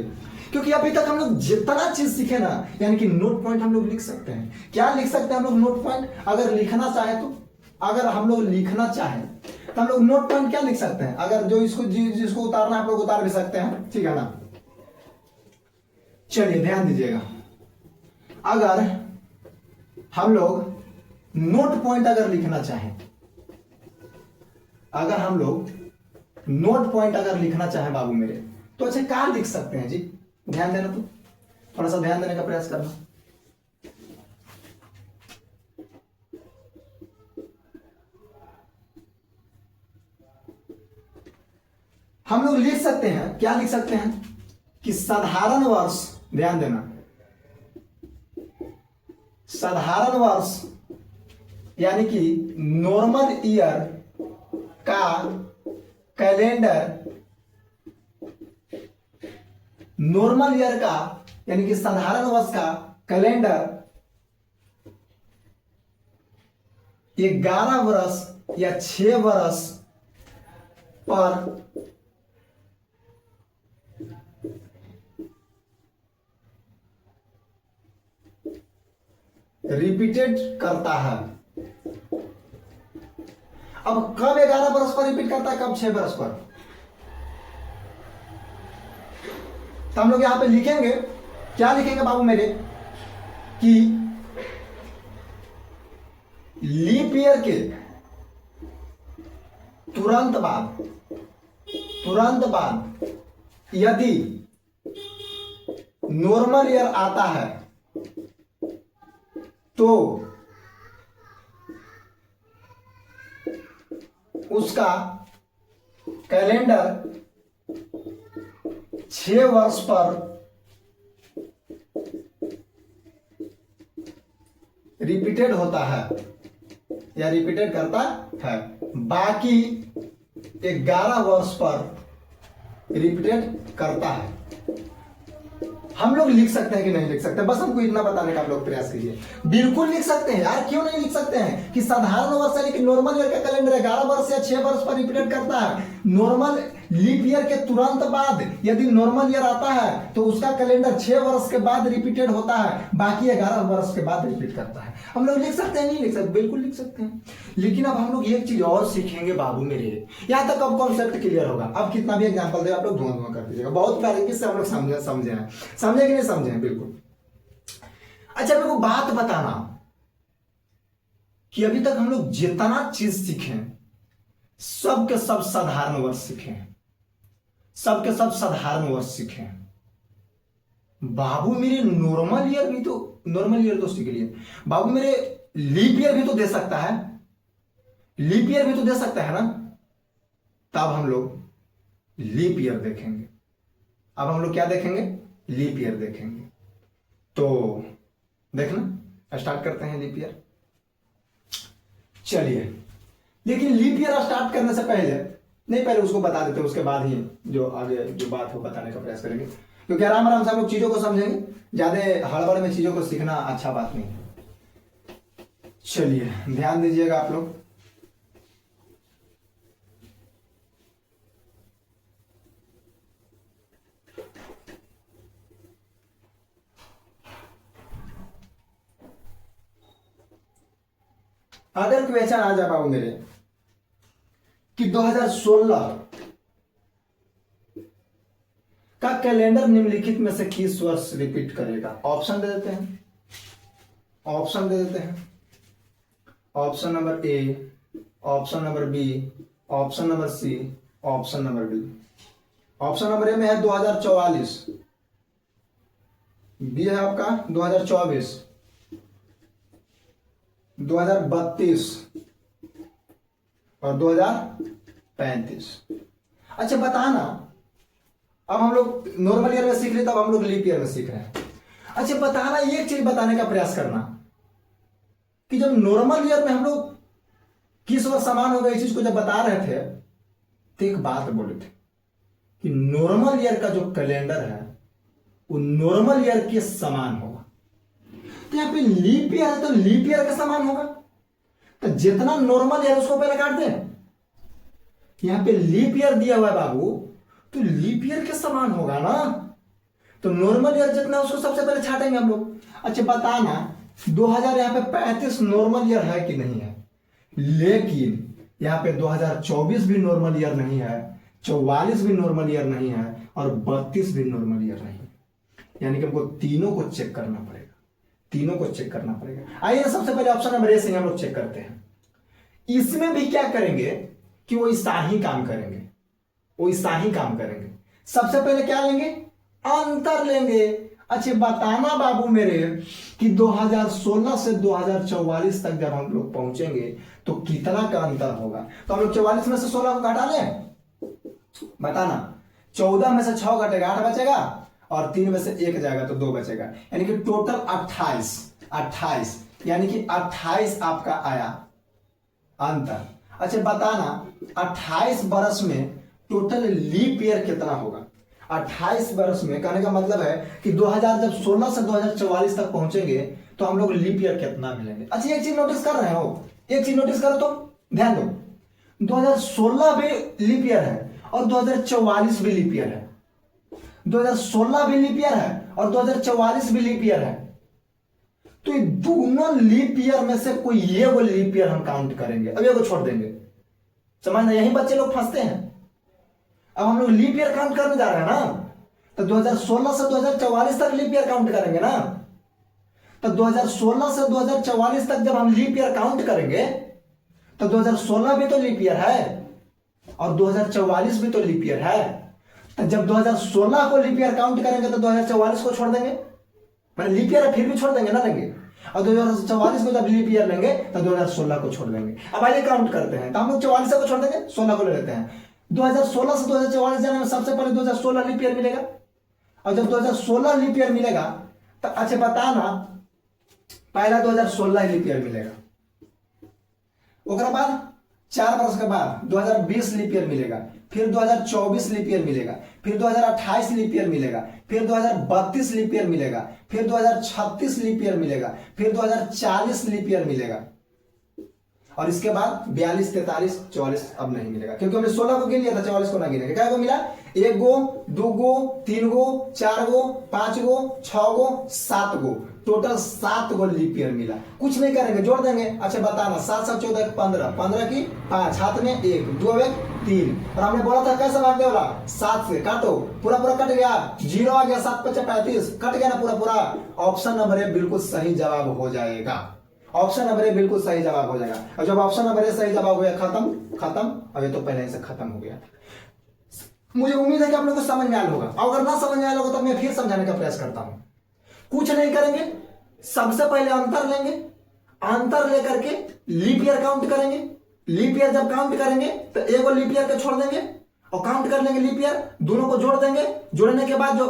क्योंकि अभी तक हम लोग जितना चीज सीखे ना, यानी कि नोट पॉइंट हम लोग लिख सकते हैं। क्या लिख सकते हैं हम लोग नोट पॉइंट? अगर लिखना चाहे तो, अगर हम लोग लिखना चाहें तो हम लोग नोट पॉइंट क्या लिख सकते हैं? अगर जो इसको जिसको उतारना है आप लोग उतार भी सकते हैं, ठीक है ना। चलिए ध्यान दीजिएगा, अगर हम लोग नोट पॉइंट अगर लिखना चाहें, अगर हम लोग नोट पॉइंट अगर लिखना चाहें बाबू मेरे, तो अच्छा क्या लिख सकते हैं जी? ध्यान देना, तो थोड़ा सा ध्यान देने का प्रयास करना। हम लोग लिख सकते हैं, क्या लिख सकते हैं कि साधारण वर्ष, ध्यान देना, साधारण वर्ष यानी कि नॉर्मल ईयर का कैलेंडर, नॉर्मल ईयर का यानी कि साधारण वर्ष का कैलेंडर 11 वर्ष या 6 वर्ष पर रिपीटेड करता है। अब कब 11 वर्ष पर रिपीट करता है, कब 6 वर्ष पर? तो हम लोग यहां पे लिखेंगे, क्या लिखेंगे बाबू मेरे, कि लीप ईयर के तुरंत बाद यदि नॉर्मल ईयर आता है तो उसका कैलेंडर 6 वर्ष पर रिपीटेड होता है या रिपीटेड करता है, बाकी 11 वर्ष पर रिपीटेड करता है। हम लोग लिख सकते हैं कि नहीं लिख सकते? बस हमको इतना बताने का आप लोग प्रयास कीजिए। बिल्कुल लिख सकते हैं यार, क्यों नहीं लिख सकते हैं कि साधारण वर्ष यानी कि नॉर्मल ईयर का कैलेंडर 11 वर्ष या 6 वर्ष पर रिपीटेड करता है। नॉर्मल लीप ईयर के तुरंत बाद यदि नॉर्मल ईयर आता है तो उसका कैलेंडर 6 वर्ष के बाद रिपीटेड होता है, बाकी 11 वर्ष के बाद रिपीट करता है। हम लोग लिख सकते हैं, नहीं लिख सकते? बिल्कुल लिख सकते हैं। लेकिन अब हम लोग एक चीज और सीखेंगे बाबू मेरे, यहां तक अब कॉन्सेप्ट क्लियर होगा। अब कितना भी एग्जांपल दे आप लोग धुआं धुआं कर दीजिएगा, बहुत बारीकी से हम लोग समझे कि नहीं समझे? बिल्कुल। अच्छा मेरे को बात बताना कि अभी तक हम लोग जितना चीज सीखे सब के सब साधारण वर्ष सीखे, सब के सब साधारण वर्ष सीखे बाबू मेरे। नॉर्मल ईयर भी तो, नॉर्मल ईयर तो सीख लिए बाबू मेरे, लीप ईयर भी तो दे सकता है, लीप ईयर भी तो दे सकता है ना। तब हम लोग लीप ईयर देखेंगे। अब हम लोग क्या देखेंगे? लीप ईयर देखेंगे। तो देखना स्टार्ट करते हैं लीप ईयर। चलिए, लेकिन लीप ईयर स्टार्ट करने से पहले नहीं, पहले उसको बता देते हैं, उसके बाद ही जो आगे जो बात हो बताने का प्रयास करेंगे, क्योंकि आराम आराम से हम लोग चीजों को समझेंगे। ज्यादा हड़बड़ में चीजों को सीखना अच्छा बात नहीं है। चलिए ध्यान दीजिएगा आप लोग। अगर क्वेश्चन आ जा पाओ मेरे कि 2016 का कैलेंडर निम्नलिखित में से किस वर्ष रिपीट करेगा, ऑप्शन दे देते हैं। ऑप्शन दे देते हैं। Option number A, option number B, option number C, option number D. Option number A में है 2044, बी है आपका 2024, 2032 और 2035। अच्छा बताना, अब हम लोग नॉर्मल ईयर में सीख रहे, तब हम लोग लीप ईयर में सीख रहे हैं। अच्छा बताना, एक चीज बताने का प्रयास करना कि जब नॉर्मल ईयर में हम लोग किस वर्ष समान होगा, इस चीज को जब बता रहे थे तो एक बात बोले थे कि नॉर्मल ईयर का जो कैलेंडर है वो नॉर्मल ईयर के समान होगा। तो यहां पे लीप ईयर है तो लीप ईयर के समान होगा, तो जितना नॉर्मल ईयर उसको पहले काट दें। यहां पे लीप ईयर दिया हुआ है बाबू, तो लीप ईयर के समान होगा ना, तो नॉर्मल ईयर जितना उसको सबसे पहले छाटेंगे हम लोग। अच्छा बताना 2000 यहाँ पे 35 नॉर्मल ईयर है कि नहीं है, लेकिन यहाँ पे 2024 भी नॉर्मल ईयर नहीं है, 44 भी नॉर्मल ईयर नहीं है और 32 भी नॉर्मल ईयर नहीं है। यानी कि हमको तीनों को चेक करना पड़ेगा, तीनों को चेक करना पड़ेगा। आइए सबसे पहले ऑप्शन नंबर ए से हम लोग चेक करते हैं। इसमें भी क्या करेंगे कि वो ऐसा ही काम करेंगे, वो ऐसा ही काम करेंगे। सबसे पहले क्या लेंगे, अंतर लेंगे। अच्छा बताना बाबू मेरे कि 2016 से 2044 तक जब हम लोग पहुंचेंगे तो कितना का अंतर होगा। तो हम लोग 44 में से 16 को घटा लें, बताना 14 में से 6 घटेगा 8 बचेगा और 3 में से 1 जाएगा तो 2 बचेगा, यानी कि टोटल 28 यानी कि 28 आपका आया अंतर। अच्छा बताना 28 बरस में टोटल लीप ईयर कितना होगा। 28 बरस में कहने का मतलब है कि 2016 से 2044 तक पहुंचेंगे तो हम लोग लीप ईयर कितना मिलेंगे। अच्छा एक चीज नोटिस कर रहे हो, एक चीज नोटिस करो तो ध्यान दो, 2016 भी लीप ईयर है और 2044 भी लीप ईयर है, 2016 भी लीप ईयर है और 2044 भी लीप ईयर है। तो ये दोनों लीप ईयर में से कोई ये वो लीप ईयर हम काउंट करेंगे, अब ये को छोड़ देंगे। समझना, यही बच्चे लोग फंसते हैं। अब हम लोग लीप ईयर काउंट करने जा रहे हैं ना, तो 2016 से 2044 तक लीप ईयर काउंट करेंगे ना। तो 2016 से 2044 तक जब हम लीप ईयर काउंट करेंगे तो 2016 भी तो लीप ईयर है और 2044 भी तो लीप ईयर है। तो जब 2016 को लीप ईयर काउंट करेंगे तो 2044 को छोड़ देंगे, मतलब लीप ईयर फिर भी छोड़ देंगे ना लेंगे, और 2044 को जब लीप ईयर लेंगे तो 2016 को छोड़ देंगे। अब आइए काउंट करते हैं, तो हम लोग 44 को छोड़ देंगे, 16 को ले लेते हैं। 2016 से 2044 जाने में सबसे पहले 2016 लीप ईयर मिलेगा, और जब 2016 लीप ईयर मिलेगा तो अच्छा बताना पहला 2016 लीप ईयर मिलेगा, उसके बाद 4 वर्ष के बाद 2020 लीप ईयर मिलेगा, फिर 2024 लीप ईयर मिलेगा, फिर 2028 लीप ईयर मिलेगा, फिर 2032 लीप ईयर मिलेगा, फिर 2036 लीप ईयर मिलेगा, फिर 2040 लीप ईयर मिलेगा, और इसके बाद 42, 43, 44 अब नहीं मिलेगा, क्योंकि हमने 16 को गिन लिया था, 44 को ना गिनेंगे। क्या को मिला, 1 गो, 2 गो, 3 गो, 4 गो, 5 गो, 6 गो, 7 गो, टोटल 7 गो लीप ईयर मिला। कुछ नहीं करेंगे, जोड़ देंगे। अच्छा बताना 7 7 14 15, 15 की 5, हाथ में 1, 2 1 3, और हमने बोला था कैसे भागने वाला, 7 से काटो, पूरा पूरा कट गया, 0 आ गया, 7 5 35, कट गया ना पूरा पूरा। ऑप्शन नंबर ए बिल्कुल सही जवाब हो जाएगा, ऑप्शन नंबर ए बिल्कुल सही जवाब हो जाएगा। और जब ऑप्शन नंबर ए सही जवाब हो गया, खत्म खत्म, और ये तो पहले से खत्म हो गया। मुझे उम्मीद है कि आप लोगों को समझ में आया होगा, अगर ना समझ में आया होगा तो मैं फिर समझाने का प्रयास करता हूं। कुछ नहीं करेंगे, सबसे पहले अंतर लेंगे, अंतर लेकर के लीप ईयर काउंट करेंगे। लीप ईयर जब काउंट करेंगे तो एक और लीप ईयर को छोड़ देंगे और काउंट कर लेंगे लीप ईयर, दोनों को जोड़ देंगे। जोड़ने के बाद जो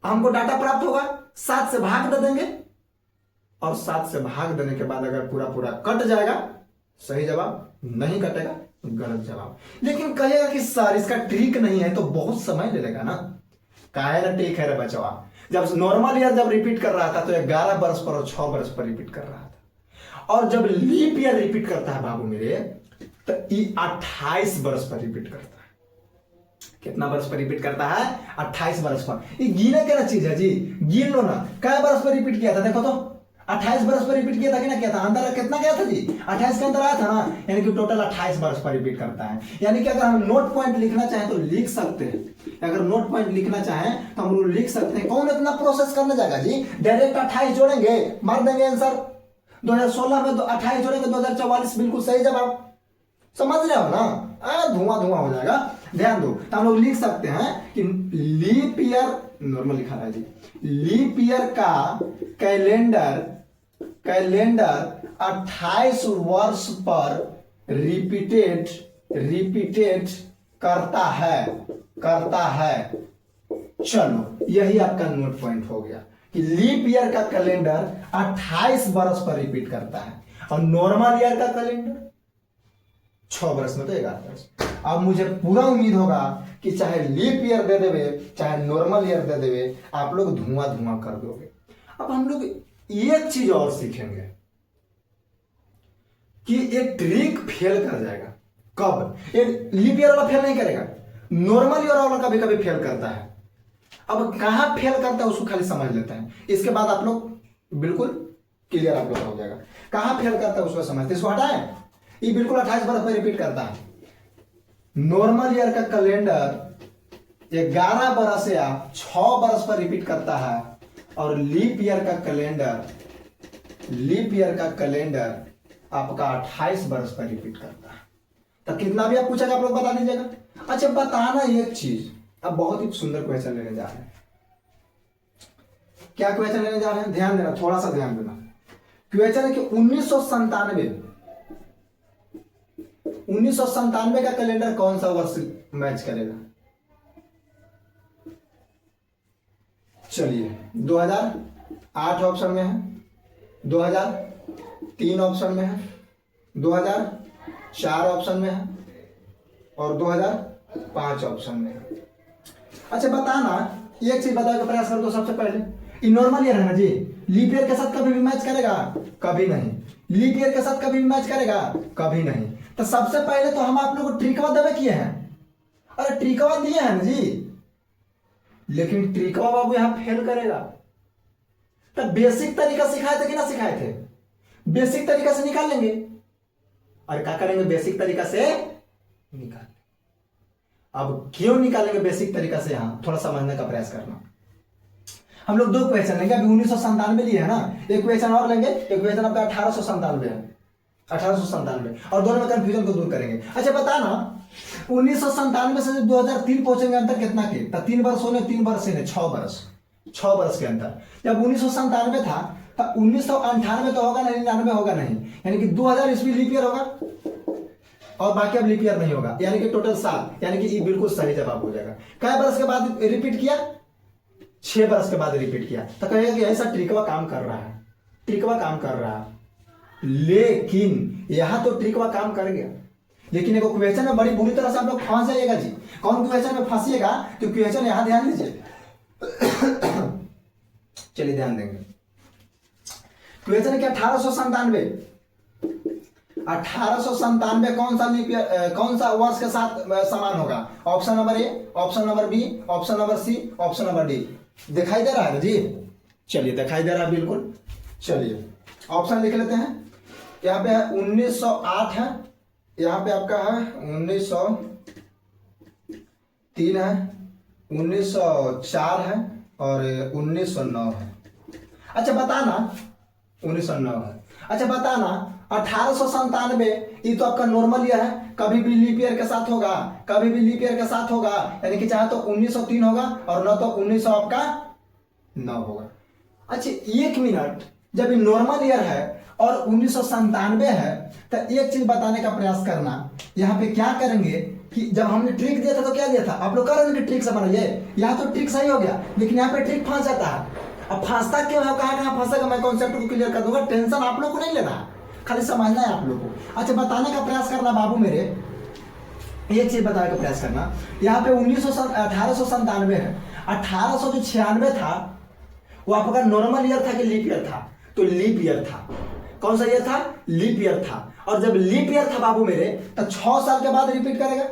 हमको डाटा प्राप्त होगा 7 से भाग दे देंगे, और 7 से भाग देने के बाद अगर पूरा पूरा कट जाएगा सही जवाब, नहीं कटेगा गलत जवाब। लेकिन कहेगा कि सर इसका ट्रिक नहीं है, तो बहुत समय ले लेगा ना। काहे ना ट्रिक है रे बचवा, जब नॉर्मल ईयर जब रिपीट कर रहा था तो 11 वर्ष पर और 6 वर्ष पर रिपीट कर रहा था, और जब लीप ईयर रिपीट करता है बाबू मेरे तो 28 वर्ष पर रिपीट करता है। कितना वर्ष पर रिपीट करता है, 28 वर्ष पर। ये गिने के ना चीज है जी, गिन लो ना, क्या वर्ष पर रिपीट किया था देखो तो, 28 बरस पर रिपीट किया था कि ना किया था, अंदर कितना गया था जी, 28 के अंदर आया था ना, यानी कि टोटल 28 बरस पर रिपीट करता है। यानी कि अगर हम नोट पॉइंट लिखना चाहें तो लिख सकते हैं, अगर नोट पॉइंट लिखना चाहें तो हम लोग लिख सकते हैं। कौन इतना प्रोसेस करने जाएगा जी, डायरेक्ट 28 जोड़ेंगे, मार देंगे आंसर। 2016 में 28 जोड़ेंगे 2044, बिल्कुल सही जवाब, समझ रहे हो ना, धुआं धुआं हो जाएगा। ध्यान दो, तो हम लोग लिख सकते हैं कि लीप ईयर, नॉर्मल लिखा है जी, लीप ईयर का कैलेंडर 28 वर्ष पर रिपीटेड करता है। चलो यही आपका नोट पॉइंट हो गया कि लीप ईयर का कैलेंडर 28 वर्ष पर रिपीट करता है और नॉर्मल ईयर का कैलेंडर 6 वर्ष में तो 11 वर्ष। अब मुझे पूरा उम्मीद होगा कि चाहे लीप ईयर दे देवे चाहे नॉर्मल ईयर दे देवे, आप लोग धुआं धुआं कर दोगे। अब हम लोग एक चीज और सीखेंगे कि एक ट्रिक फेल कर जाएगा। कब? ये लीप ईयर वाला फेल नहीं करेगा, नॉर्मल ईयर वाला कभी कभी फेल करता है। अब कहां फेल करता है उसको खाली समझ लेते हैं, इसके बाद आप लोग बिल्कुल क्लियर आप लोग हो जाएगा। कहां फेल करता है उसको समझते, इसको हटाएं। ये बिल्कुल 28 बरस पर रिपीट करता है। नॉर्मल ईयर का कैलेंडर 11 बरस या 6 बरस पर रिपीट करता है और लीप ईयर का कैलेंडर आपका 28 बरस पर रिपीट करता है। तो कितना भी आप पूछेगा आप लोग बता दीजिएगा। अच्छा बताना एक चीज, अब बहुत ही सुंदर क्वेश्चन लेने जा रहे हैं। क्या क्वेश्चन लेने जा रहे हैं, ध्यान देना, थोड़ा सा ध्यान देना। क्वेश्चन है कि 1997 का कैलेंडर कौन सा वर्ष मैच करेगा। चलिए 2008 ऑप्शन में है, 2003 ऑप्शन में है, 2004 ऑप्शन में है और 2005 ऑप्शन में है। अच्छा बताना, एक चीज बताने का प्रयास कर दो। सबसे पहले ये नॉर्मल ईयर है ना जी, लीप ईयर के साथ कभी भी मैच करेगा? कभी नहीं। लीप ईयर के साथ कभी भी मैच करेगा? कभी नहीं। तो सबसे पहले तो हम आप लोग को ट्रिकवा देवे किए हैं, अरे ट्रिकवा दिए हैं ना जी, लेकिन ट्रिकवा बाबू यहां फेल करेगा। तो बेसिक तरीका सिखाए थे कि ना सिखाए थे? बेसिक तरीका से निकाल लेंगे। और क्या करेंगे? बेसिक तरीका से निकाल। अब क्यों निकालेंगे बेसिक तरीका से, यहां थोड़ा समझने का प्रयास करना। हम लोग 2 क्वेश्चन लेंगे, अभी 1997 लिए है ना, एक क्वेश्चन और लेंगे, एक क्वेश्चन आपका 1897 है, 1897, और दोनों में कंफ्यूजन को दूर करेंगे। अच्छा बताना 1997 से 2003 पहुंचेंगे अंतर कितना के? तो 3 वर्ष होने, 3 वर्ष से 6 वर्ष, 6 वर्ष के अंतर। जब 1997 था तो 1998 तो होगा नहीं, 99 होगा नहीं, यानी कि 2000 ईस्वी लीप ईयर होगा और बाकी अब लीप ईयर नहीं होगा, यानी कि टोटल 7, यानी कि ये बिल्कुल सही जवाब हो जाएगा। कई वर्ष के बाद रिपीट किया? 6 वर्ष के बाद रिपीट किया। तो कहेगा कि ऐसा ट्रिकवा काम कर रहा है, ट्रिकवा काम कर रहा है। लेकिन यहां तो ट्रिकवा काम कर गया, लेकिन एक क्वेश्चन में बड़ी बुरी तरह से आप लोग फंस जाइएगा जी। कौन क्वेश्चन में फंसिएगा? तो क्वेश्चन यहां ध्यान दीजिए। चलिए ध्यान देंगे। क्वेश्चन है कि 1897 कौन सा लीप ईयर, कौन सा वर्ष के साथ समान होगा? Option number A, option number B, option number C, option number D. दिखाई दे रहा है जी? चलिए दिखाई दे रहा है बिल्कुल। चलिए ऑप्शन लिख लेते हैं। यहाँ पे है 1908 है, यहाँ पे आपका है 1903 है, 1904 है और 1909 है। अच्छा बताना 1909 है। अच्छा बताना 1897 ये तो आपका नॉर्मल ईयर है, कभी भी लीप ईयर के साथ होगा, कभी भी लीप ईयर के साथ होगा, यानी कि चाहे तो 1903 होगा और न तो 1900 आपका 9 होगा। अच्छा 1 मिनट, जब ये नॉर्मल ईयर है और 1997 है तो एक चीज बताने का प्रयास करना। यहाँ पे क्या करेंगे कि जब हमने ट्रिक दिया था तो क्या दिया था? आप लोग कह रहे हैं कि ट्रिक से बनाइए, यहाँ तो ट्रिक सही हो गया, लेकिन यहाँ पे ट्रिक फंस जाता है। अब फंसता क्यों है, कहाँ फंसेगा, मैं कॉन्सेप्ट को क्लियर कर दूंगा। टेंशन आप लोग को नहीं लेना, खाली समझना है आप लोग को। अच्छा बताने का प्रयास करना बाबू मेरे, एक चीज बताने का प्रयास करना। यहाँ पे 1897 है, 1896 था वो आपका नॉर्मल ईयर था कि लीप ईयर था? तो लीप ईयर था। कौन सा ईयर था? लीप ईयर था। और जब लीप ईयर था बाबू मेरे तो 6 साल के बाद रिपीट करेगा।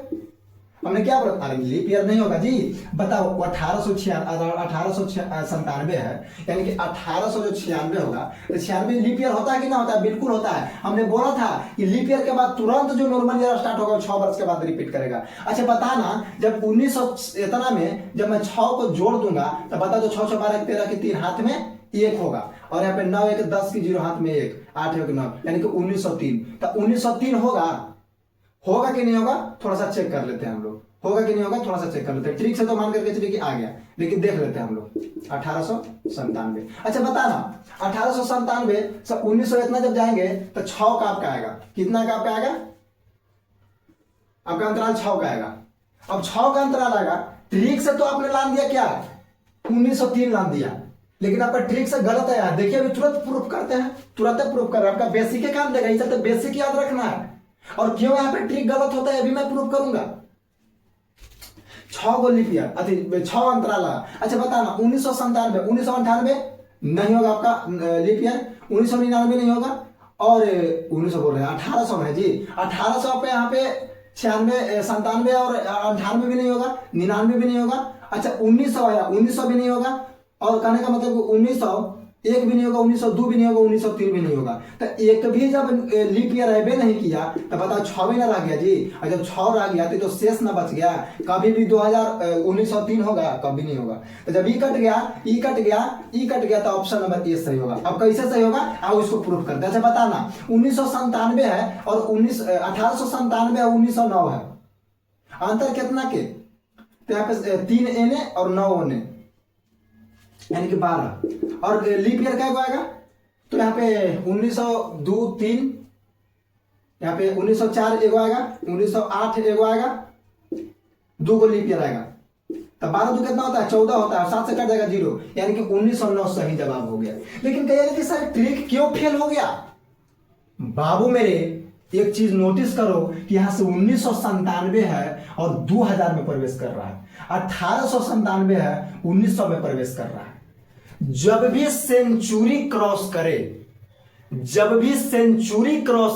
हमने क्या बोला, अरे लीप ईयर नहीं होगा जी। बताओ 1897 है, यानी कि 1896 होगा, तो 96 लीप ईयर होता है कि ना होता है? बिल्कुल होता है। हमने बोला था कि लीप ईयर के बाद तुरंत जो नॉर्मल ईयर स्टार्ट होगा 6 वर्ष के बाद रिपीट करेगा। अच्छा बताना, जब 1900 इतना में जब मैं 6 को जोड़ दूंगा तो बता दो, 6 6 12 13 की 3 हाथ में 1 होगा, और यहाँ पे 9 1 10 की 0 हाथ में 1, 8 1 9, यानी कि 1903। तो 1903 होगा कि नहीं होगा? थोड़ा सा चेक कर लेते हैं हम लोग, होगा कि नहीं होगा थोड़ा सा चेक कर लेते हैं। ट्रिक से तो मान करके चलिए कि आ गया, लेकिन देख लेते हैं हम लोग। 1897। अच्छा बताना, 1897 से 1900 इतना जब जाएंगे तो 6 का आपका आएगा, कितना का आपका आएगा? आपका अंतराल 6 का आएगा। अब 6 का अंतराल आएगा, ट्रिक से तो आपने लान दिया क्या? 1903 लान दिया, लेकिन आपका ट्रिक से गलत है यार। देखिए अभी तुरंत प्रूफ करते हैं, तुरंत प्रूफ कर रहे हैं। आपका बेसिक काम देगा, इसे तो बेसिक याद रखना है। और क्यों यहाँ पे ट्रिक गलत होता है अभी मैं प्रूफ करूंगा। 6 को लीप ईयर, 6 अंतराल। अच्छा बताना, 1997 1998 नहीं होगा आपका लीप ईयर, 1999 नहीं होगा, और 1900 बोल रहे हैं 1800 में जी। 1800 पे यहाँ पे 96 97 और 98 भी नहीं होगा, 99 भी नहीं होगा। अच्छा 1900 आया, 1900 भी नहीं होगा, और कहने का मतलब 1901 भी नहीं होगा, 1902 भी नहीं होगा, 1903 भी नहीं होगा। तो एक भी जब लीप ईयर है नहीं किया तो बताओ 6 भी ना रह गया जी। और जब 6 रह गया तो शेष ना बच गया। कभी भी 1903 होगा, कभी नहीं होगा। तो जब ई कट गया तो ऑप्शन नंबर ए सही होगा। अब कैसे सही होगा आओ इसको प्रूफ करते हैं। अच्छा बताना, 1997 है और 1897 और 1909 है, अंतर कितना के? तो यहाँ पे 3 एने और 9 ओने, यानी कि 12। और लीप ईयर क्या आएगा? तो यहाँ पे 1902 3, यहाँ पे 1904 एगो आएगा, 1908 एगो आएगा, 2 को लीप ईयर आएगा। तब 12 2 कितना होता है? 14 होता है, 7 से कट जाएगा 0, यानी कि 1909 सही जवाब हो गया। लेकिन कहिएगा कि सर ट्रिक क्यों फेल हो गया? बाबू मेरे एक चीज नोटिस करो कि यहां से 1997 है और 2000 में प्रवेश कर रहा है, 1897 है 1900 में प्रवेश कर रहा है। जब भी सेंचुरी क्रॉस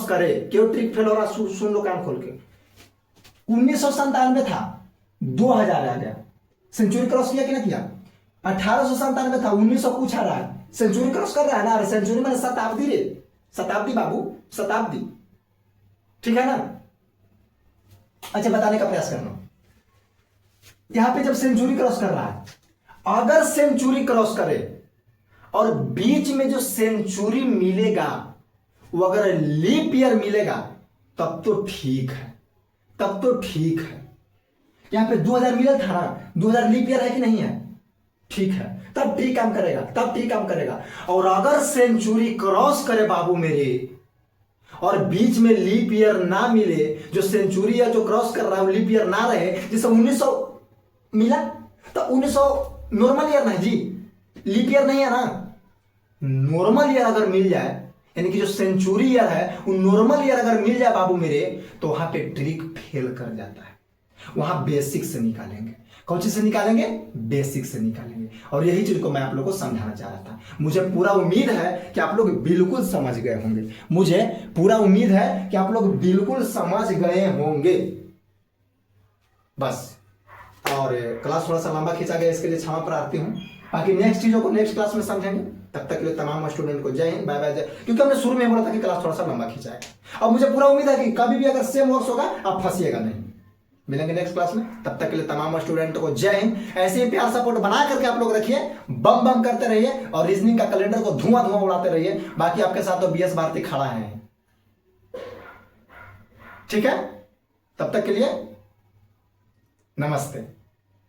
करे, क्यों ट्रिक फेल हो रहा? सुन लो कान खोल के। 1997 था, 2000 आ गया, सेंचुरी क्रॉस किया कि ना किया? 1897 था, 1900 पूछ रहा है, सेंचुरी क्रॉस कर रहा है ना? सेंचुरी मैंने शताब्दी रे, शताब्दी बाबू, शताब्दी, ठीक है ना? अच्छा बताने का प्रयास करना, यहां पे जब सेंचुरी क्रॉस कर रहा है, अगर सेंचुरी क्रॉस करे और बीच में जो सेंचुरी मिलेगा वो अगर लीप ईयर मिलेगा तब तो ठीक है, यहां पे 2000 मिला था ना, 2000 लीप ईयर है कि नहीं है? ठीक है, तब ठीक काम करेगा। और अगर सेंचुरी क्रॉस करे बाबू मेरे और बीच में लीप ईयर ना मिले, जो सेंचुरी या जो क्रॉस कर रहा है वो लीप ईयर ना रहे, जैसे 1900 मिला तो 1900 नॉर्मल ईयर ना जी, लीप ईयर नहीं है ना। नॉर्मल ईयर अगर मिल जाए, यानी कि जो सेंचुरी ईयर है वो नॉर्मल ईयर अगर मिल जाए बाबू मेरे, तो वहां पे ट्रिक फेल कर जाता है। वहां बेसिक से निकालेंगे। कौन चीज से निकालेंगे? बेसिक से निकालेंगे। और यही चीज को मैं आप लोगों को समझाना चाह रहा था। मुझे पूरा उम्मीद है कि आप लोग बिल्कुल समझ गए होंगे, बस। और क्लास थोड़ा सा लंबा खींचा गया, इसके लिए क्षमा प्रार्थी हूं। बाकी नेक्स्ट चीजों को नेक्स्ट क्लास में समझेंगे। तब तक के लिए तमाम स्टूडेंट को जय हिंद, बाय बाय, क्योंकि हमने शुरू में बोला था कि क्लास थोड़ा सा लंबा खींचा है। अब मुझे पूरा उम्मीद है कि कभी भी अगर सेम वर्क्स होगा आप फंसिएगा नहीं। मिलेंगे नेक्स्ट क्लास में, तब तक के लिए तमाम स्टूडेंट को जय हिंद। ऐसे ही प्यार सपोर्ट बना करके आप लोग रखिए, बम करते रहिए और रीजनिंग का कैलेंडर को धुआं उड़ाते रहिए। बाकी आपके साथ तो BS भारती खड़ा है, ठीक है? तब तक के लिए नमस्ते।